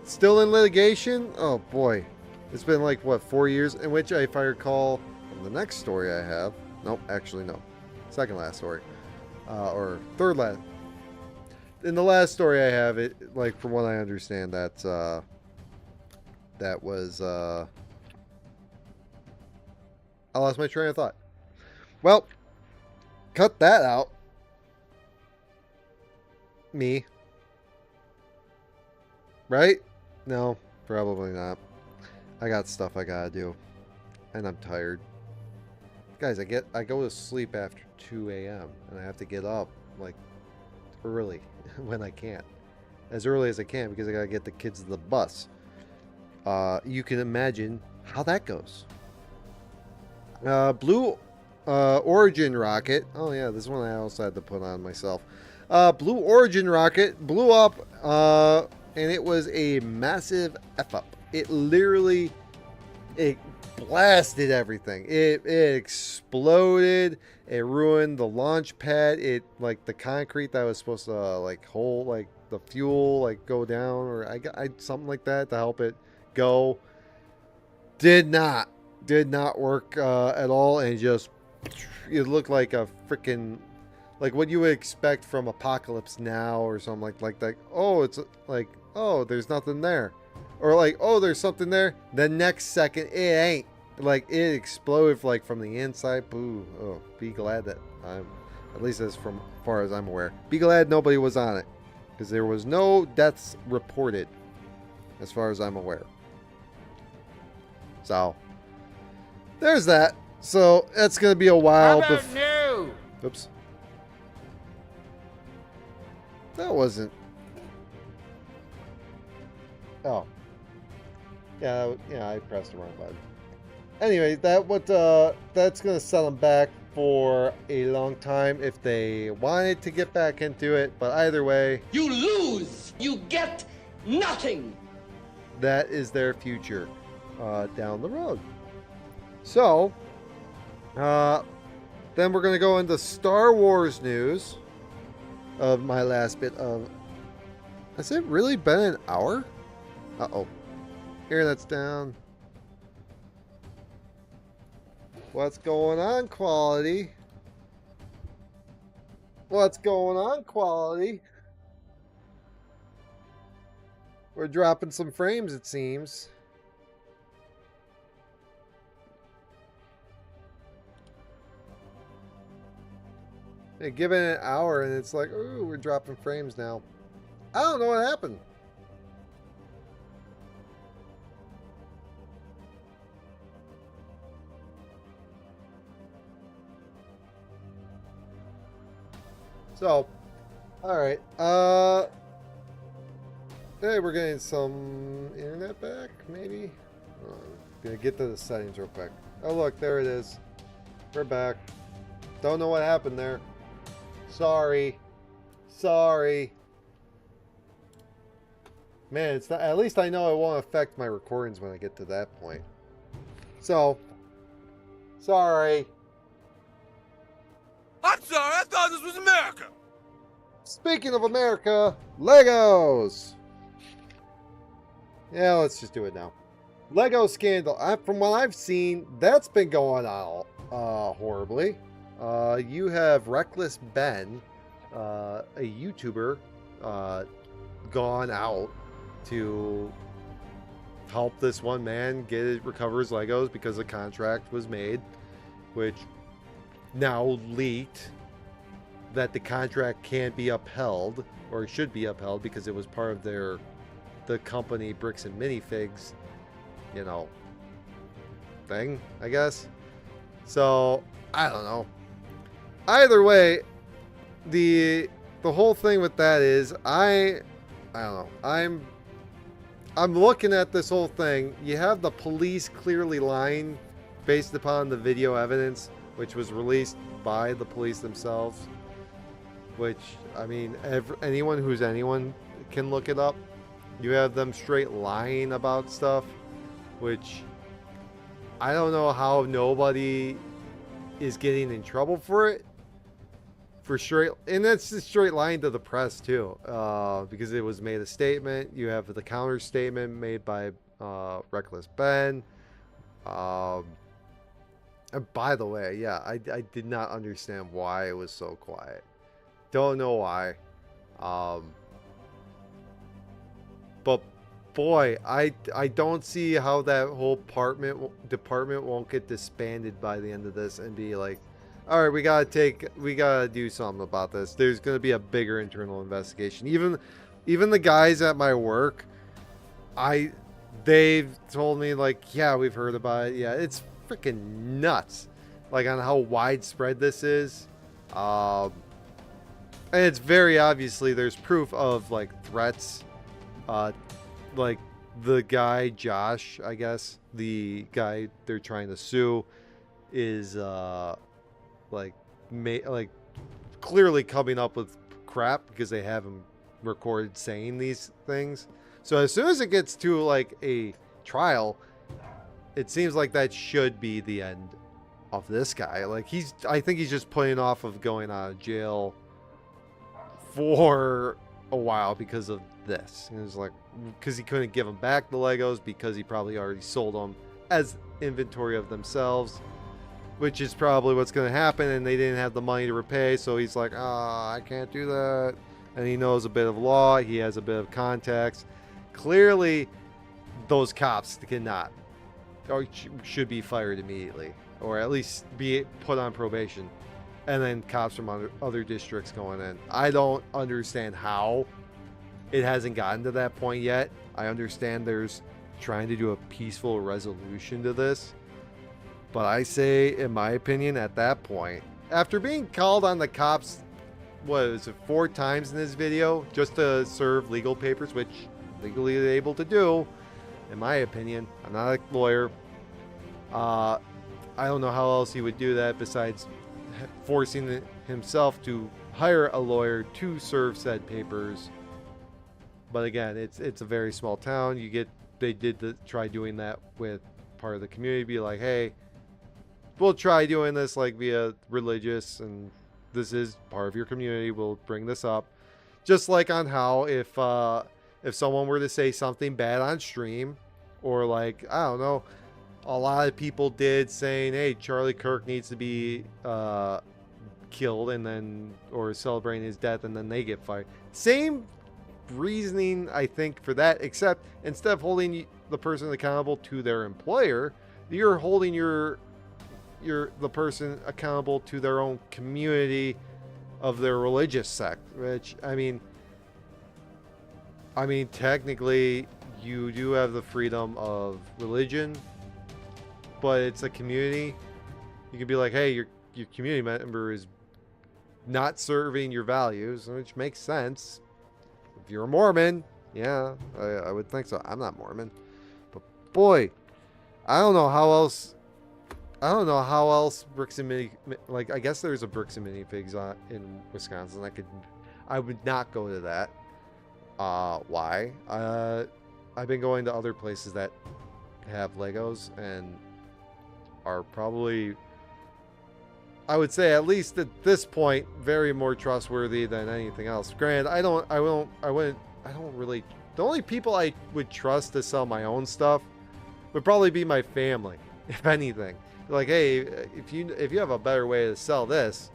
still in litigation? Oh boy, it's been like what, 4 years? In which, if I recall, from the next story I have, nope, actually no, second last story, or third last. In the last story I have, it like from what I understand, that was I lost my train of thought. Well, cut that out. Me. Right? No, probably not. I got stuff I gotta do. And I'm tired. Guys, I go to sleep after 2 a.m. and I have to get up like early when I can. As early as I can because I gotta get the kids to the bus. You can imagine how that goes. Blue Origin rocket. Oh yeah, this one I also had to put on myself. Blue Origin rocket blew up, and it was a massive F-up. It blasted everything. It exploded. It ruined the launch pad. It, like, the concrete that was supposed to, like, hold, like, the fuel, like, go down, or I something like that to help it go. Did not. did not work at all, and just it looked like a freaking like what you would expect from Apocalypse Now or something like that. Oh, it's like, oh, there's nothing there, or like, oh, there's something there. The next second, it ain't. Like it exploded like from the inside. Boo! Oh, be glad that I'm, at least as from far as I'm aware. Be glad nobody was on it, because there was no deaths reported, as far as I'm aware. So there's that. So that's gonna be a while. no? Oops. That wasn't. Oh. Yeah, I pressed the wrong button. Anyway, that's gonna set them back for a long time if they wanted to get back into it. But either way, You lose. You get nothing. that is their future down the road. So, then we're gonna go into Star Wars news. Of my last bit of. Has it really been an hour? Uh-oh. Here, that's down. What's going on, quality? What's going on, quality? We're dropping some frames, it seems. They give it an hour and it's like, ooh, we're dropping frames now. I don't know what happened. So, alright. Hey, we're getting some internet back, maybe? Gonna get to the settings real quick. Oh, look, there it is. We're back. Don't know what happened there. Sorry. Sorry. Man, it's not, at least I know it won't affect my recordings when I get to that point. So, sorry. I'm sorry, I thought this was America. Speaking of America, Legos. Yeah, let's just do it now. Lego scandal. From what I've seen, that's been going on horribly. You have Reckless Ben, a YouTuber, gone out to help this one man recover his Legos because a contract was made, which now leaked that the contract can't be upheld, or should be upheld, because it was part of the company Bricks and Minifigs, you know, thing, I guess. So I don't know. Either way, the whole thing with that is I don't know. I'm looking at this whole thing. You have the police clearly lying based upon the video evidence, which was released by the police themselves. Which, I mean, anyone can look it up. You have them straight lying about stuff, which I don't know how nobody is getting in trouble for it. For straight, and that's just straight lying to the press too, because it was made a statement. You have the counter statement made by Reckless Ben. And by the way, yeah, I did not understand why it was so quiet. Don't know why. But boy, I don't see how that whole department won't get disbanded by the end of this and be like, all right, we gotta do something about this. There's gonna be a bigger internal investigation. Even the guys at my work, they've told me like, yeah, we've heard about it. Yeah, it's freaking nuts, like on how widespread this is. And it's very obviously there's proof of like threats, like the guy Josh, I guess the guy they're trying to sue, is like clearly coming up with crap because they have him recorded saying these things. So as soon as it gets to like a trial, it seems like that should be the end of this guy. Like I think he's just playing off of going out of jail for a while because of this. It was like, because he couldn't give him back the Legos because he probably already sold them as inventory of themselves, which is probably what's going to happen. And they didn't have the money to repay, so he's like, I can't do that. And he knows a bit of law. He has a bit of context. Clearly, those cops cannot or should be fired immediately, or at least be put on probation. And then cops from other districts going in. I don't understand how it hasn't gotten to that point yet. I understand there's trying to do a peaceful resolution to this. But I say, in my opinion, at that point, after being called on the cops, what is it, 4 times in this video, just to serve legal papers, which legally they're able to do, in my opinion. I'm not a lawyer. I don't know how else he would do that besides forcing himself to hire a lawyer to serve said papers. But again, it's a very small town. They did try doing that with part of the community, be like, hey, we'll try doing this like via religious, and this is part of your community, we'll bring this up. Just like on how if someone were to say something bad on stream, or like, I don't know, a lot of people did saying, hey, Charlie Kirk needs to be killed, and then, or celebrating his death, and then they get fired. Same reasoning, I think, for that, except instead of holding the person accountable to their employer, you're holding the person accountable to their own community of their religious sect, which I mean technically you do have the freedom of religion, but it's a community. You can be like, hey, your community member is not serving your values, which makes sense. If you're a Mormon, yeah, I would think so. I'm not Mormon, but boy, I don't know how else Bricks and Mini, like, I guess there's a Bricks and Minifigs in Wisconsin. I would not go to that. Why? I've been going to other places that have Legos and are probably, I would say, at least at this point, very more trustworthy than anything else. Granted, I wouldn't really, the only people I would trust to sell my own stuff would probably be my family, if anything. Like, hey, if you have a better way to sell this,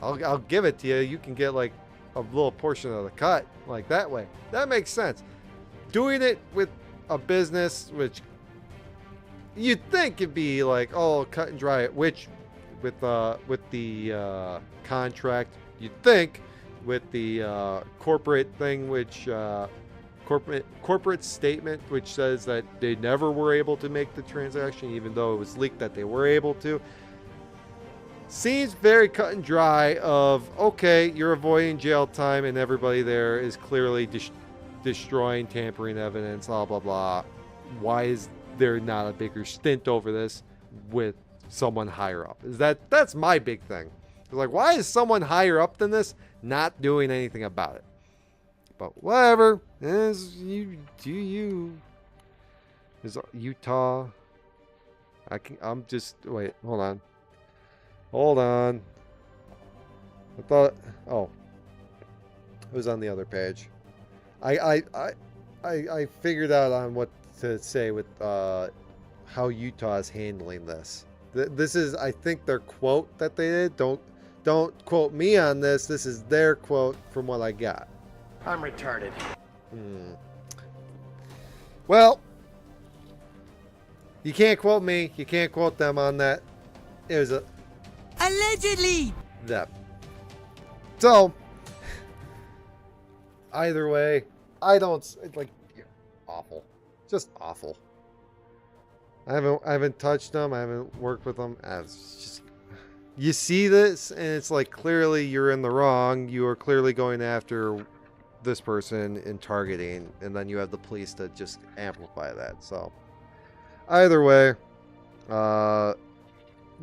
I'll give it to you. You can get like a little portion of the cut, like that way. That makes sense. Doing it with a business, which you'd think it'd be like, oh, cut and dry it, which with the contract, you'd think with the corporate thing, which corporate statement, which says that they never were able to make the transaction, even though it was leaked that they were able to. Seems very cut and dry of, okay, you're avoiding jail time and everybody there is clearly destroying, tampering evidence, blah, blah, blah. Why is there not a bigger stint over this with someone higher up? That's my big thing. It's like, why is someone higher up than this not doing anything about it? But whatever. As you do you. Is Utah. I'm just, wait, hold on. I thought, oh, it was on the other page. I figured out on what to say with how Utah is handling this. This is, I think, their quote that they did. Don't quote me on this. This is their quote from what I got. I'm retarded. Well, you can't quote me. You can't quote them on that. It was allegedly them. So, either way, I don't like, awful, just awful. I haven't touched them. I haven't worked with them. It's just, you see this, and it's like, clearly you're in the wrong. You are clearly going after this person in targeting, and then you have the police to just amplify that. So either way,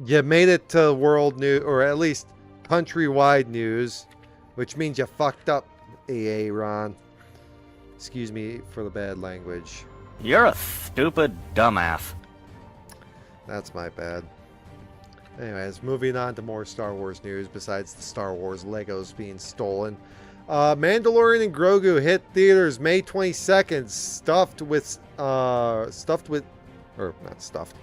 you made it to world news, or at least countrywide news, which means you fucked up, AA Ron. Excuse me for the bad language. You're a stupid dumbass. That's my bad. Anyways, moving on to more Star Wars news besides the Star Wars Legos being stolen. Mandalorian and Grogu hit theaters May 22nd, stuffed with or not stuffed.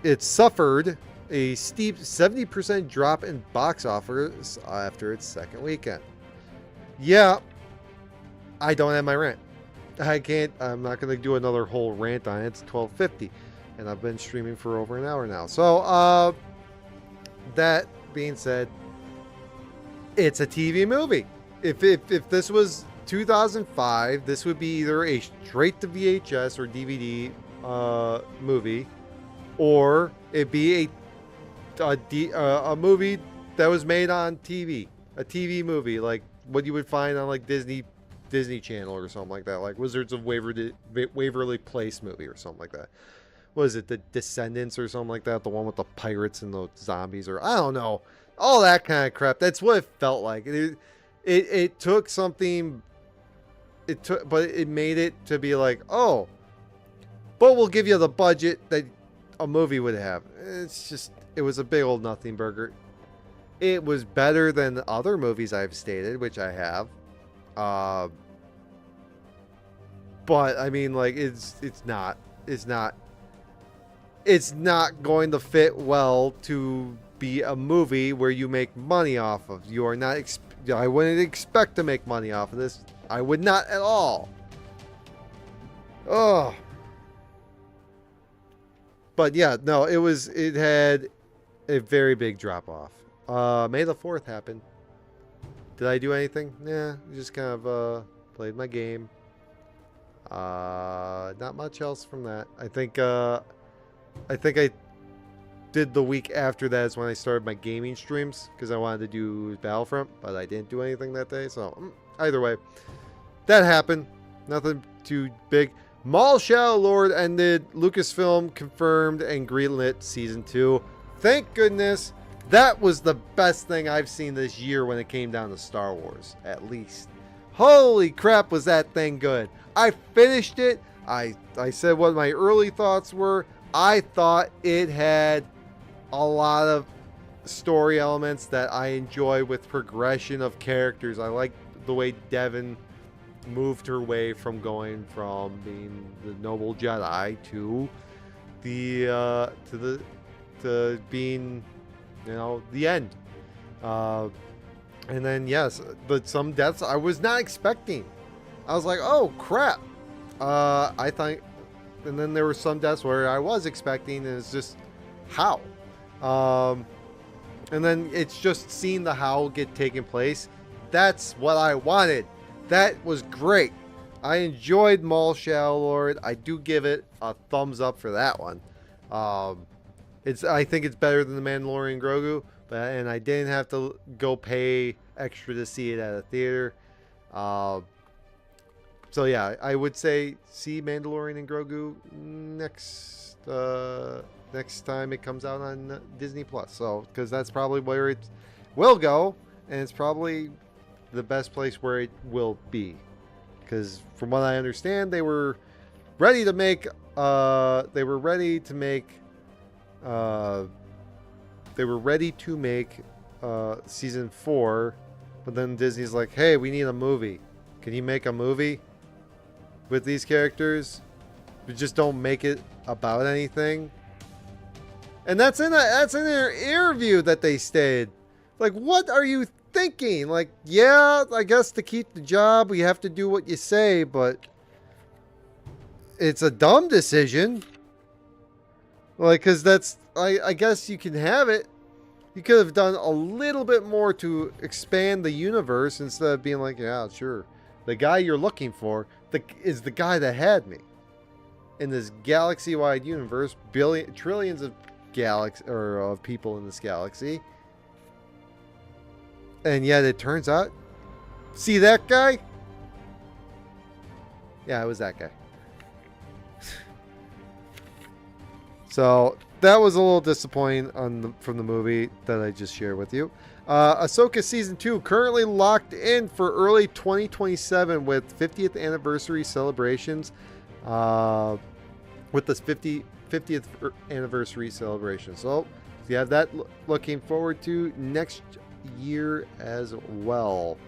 It suffered a steep 70% drop in box office after its second weekend. Yeah, I don't have my rant. I'm not going to do another whole rant on it. It's 12:50, and I've been streaming for over an hour now. So, that being said, it's a TV movie. If this was 2005, this would be either a straight to VHS or DVD movie, or it'd be a movie that was made on TV, a TV movie like what you would find on like Disney Channel or something like that, like Wizards of Waverly Place movie or something like that. Was it The Descendants or something like that? The one with the pirates and the zombies, or I don't know, all that kind of crap. That's what it felt like. It took something. But it made it to be like, oh, but we'll give you the budget that a movie would have. It was a big old nothing burger. It was better than other movies I've stated, which I have. But I mean, like, it's not going to fit well to be a movie where you make money off of. You are not. I wouldn't expect to make money off of this. I would not at all. Oh. But yeah, no, it had a very big drop off. May the 4th happened. Did I do anything? Yeah, just kind of played my game. Not much else from that. I think I did the week after that is when I started my gaming streams because I wanted to do Battlefront, but I didn't do anything that day. So either way, that happened. Nothing too big. Maul Shadow Lord ended. Lucasfilm confirmed and greenlit season 2. Thank goodness. That was the best thing I've seen this year when it came down to Star Wars, at least. Holy crap, was that thing good. I finished it. I said what my early thoughts were. I thought it had a lot of story elements that I enjoy with progression of characters. I like the way Devin moved her way from going from being the noble Jedi to being, you know, the end. And then yes, but some deaths I was not expecting. I was like, oh crap. I thought, and then there were some deaths where I was expecting, and it's just how. And then it's just seeing the how get taken place. That's what I wanted. That was great. I enjoyed Maul Shadow Lord. I do give it a thumbs up for that one. I think it's better than the Mandalorian Grogu, and I didn't have to go pay extra to see it at a theater. So yeah, I would say see Mandalorian and Grogu next time it comes out on Disney Plus. So because that's probably where it will go, and it's probably the best place where it will be. Because from what I understand, they were ready to make season 4, but then Disney's like, hey, we need a movie. Can you make a movie with these characters? We just don't make it about anything. And that's in their interview that they stated. Like, what are you thinking? Like, yeah, I guess to keep the job, we have to do what you say, but it's a dumb decision. Like, because that's, I guess you can have it. You could have done a little bit more to expand the universe instead of being like, yeah, sure. The guy you're looking for is the guy that had me. In this galaxy-wide universe, trillions of of people in this galaxy. And yet it turns out, see that guy? Yeah, it was that guy. So that was a little disappointing from the movie that I just shared with you. Ahsoka Season 2 currently locked in for early 2027 with 50th anniversary celebrations. With this 50th anniversary celebration. So you have that looking forward to next year as well.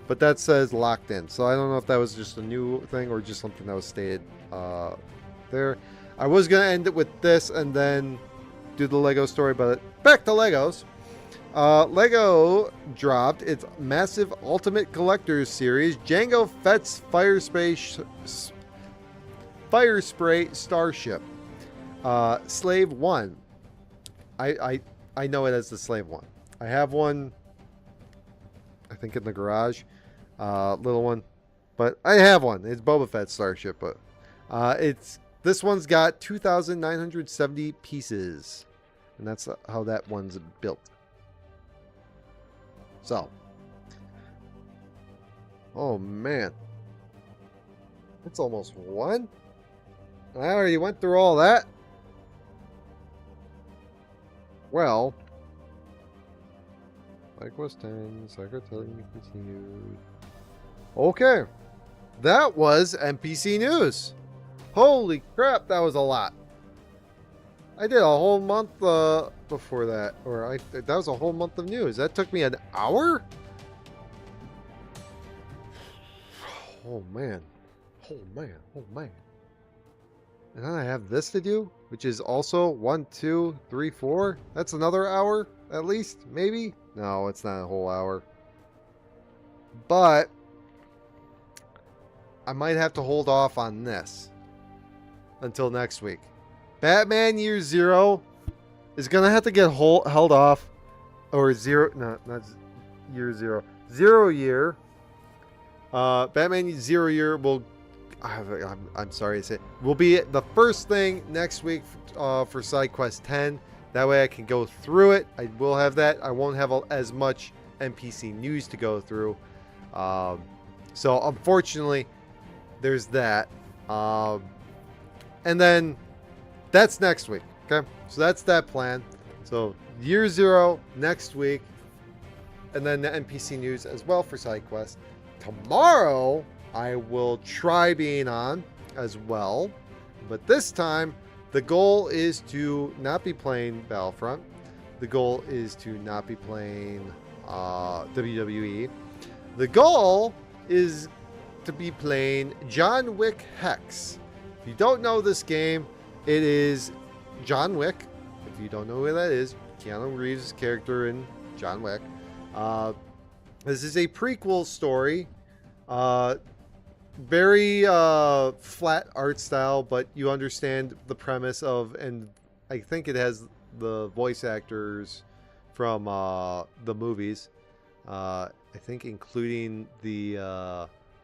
But that says locked in. So I don't know if that was just a new thing or just something that was stated there. I was going to end it with this and then do the Lego story, but back to Legos. Lego dropped its massive Ultimate Collectors Series Jango Fett's Fire Spray Starship. Slave 1. I know it as the Slave 1. I have one, I think, in the garage. Little one. But I have one. It's Boba Fett Starship, but this one's got 2,970 pieces. And that's how that one's built. So. Oh, man. It's almost 1? I already went through all that. Well. SideQuest 10. Secretary continued. Okay. That was NPC news. Holy crap, that was a lot. I did a whole month before that. That was a whole month of news. That took me an hour? Oh, man. Oh, man. Oh, man. And then I have this to do, which is also 1, 2, 3, 4. That's another hour, at least, maybe? No, it's not a whole hour. But I might have to hold off on this until next week. Batman Year Zero is going to have to get held off. Or zero, no, not Year Zero. 0 year. Batman 0 year will, I'm sorry to say, will be the first thing next week for SideQuest 10. That way I can go through it. I will have that. I won't have as much NPC news to go through. So unfortunately, there's that. And then that's next week. Okay. So that's that plan. So Year Zero next week. And then the NPC news as well for SideQuest. Tomorrow, I will try being on as well. But this time, the goal is to not be playing Battlefront. The goal is to not be playing WWE. The goal is to be playing John Wick Hex. If you don't know this game, it is John Wick. If you don't know who that is, Keanu Reeves' character in John Wick. This is a prequel story. Very flat art style, but you understand the premise of, and I think it has the voice actors from the movies. I think including the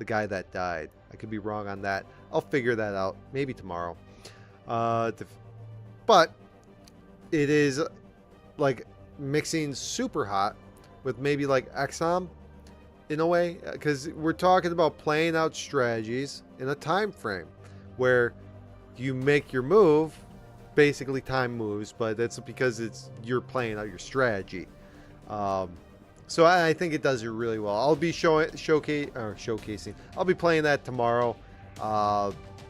guy that died. I could be wrong on that. I'll figure that out maybe tomorrow. But it is like mixing Super Hot with maybe like XCOM in a way, because we're talking about playing out strategies in a time frame where you make your move, basically time moves, but that's because you're playing out your strategy. So I think it does it really well. I'll be showcasing. I'll be playing that tomorrow.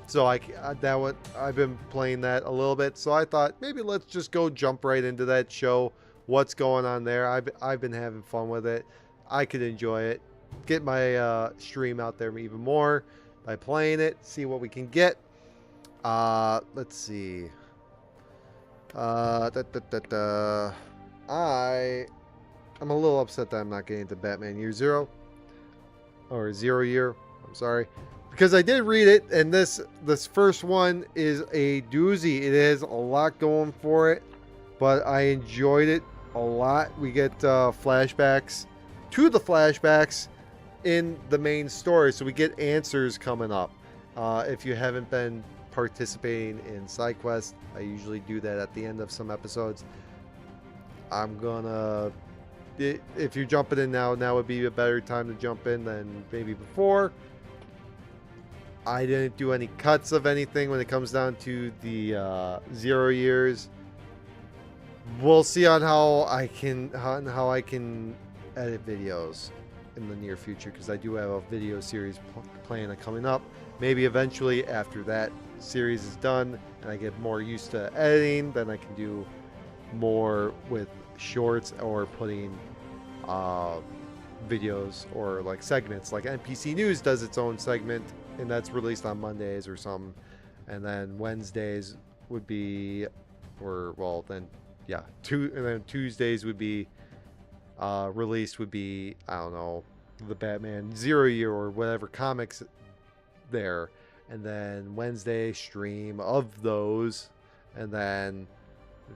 So I've been playing that a little bit. So I thought maybe let's just go jump right into that show. What's going on there? I've been having fun with it. I could enjoy it. Get my stream out there even more by playing it. See what we can get. Let's see. I'm a little upset that I'm not getting to Batman Year Zero. Or 0 year. I'm sorry. Because I did read it, and this first one is a doozy. It has a lot going for it, but I enjoyed it a lot. We get flashbacks to the flashbacks in the main story, so we get answers coming up. If you haven't been participating in SideQuest, I usually do that at the end of some episodes. I'm gonna, if you're jumping in now would be a better time to jump in than maybe before. I didn't do any cuts of anything when it comes down to the 0 years. We'll see on how I can edit videos in the near future, because I do have a video series planned on coming up. Maybe eventually after that series is done and I get more used to editing, then I can do more with shorts or putting videos or like segments. Like NPC News does its own segment, and that's released on Mondays or something, and then Wednesdays would be, or well then, yeah, and then Tuesdays would be released would be, I don't know, the Batman 0 Year or whatever comics there, and then Wednesday stream of those, and then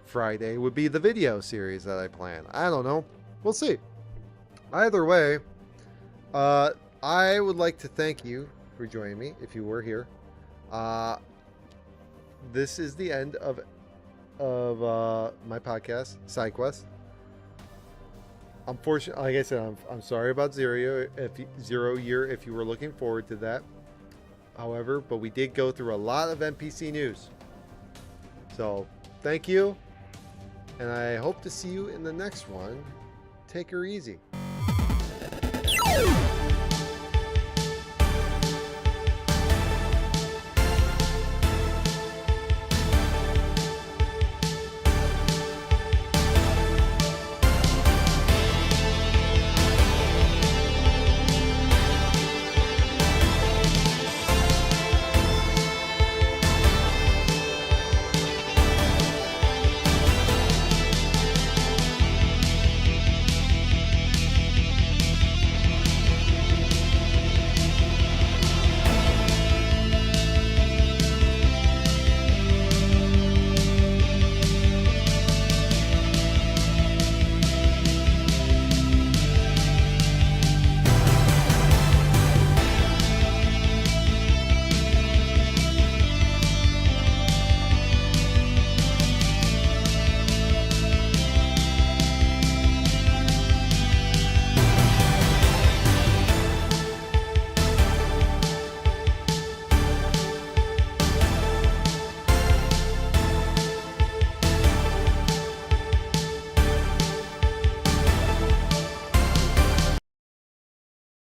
Friday would be the video series that I plan. I don't know, we'll see. Either way, I would like to thank you for joining me if you were here. This is the end of my podcast, SideQuest. Unfortunately, like I said, I'm sorry about 0 Year if you were looking forward to that. However, but we did go through a lot of NPC news. So, thank you. And I hope to see you in the next one. Take her easy.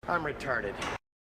I'm retarded.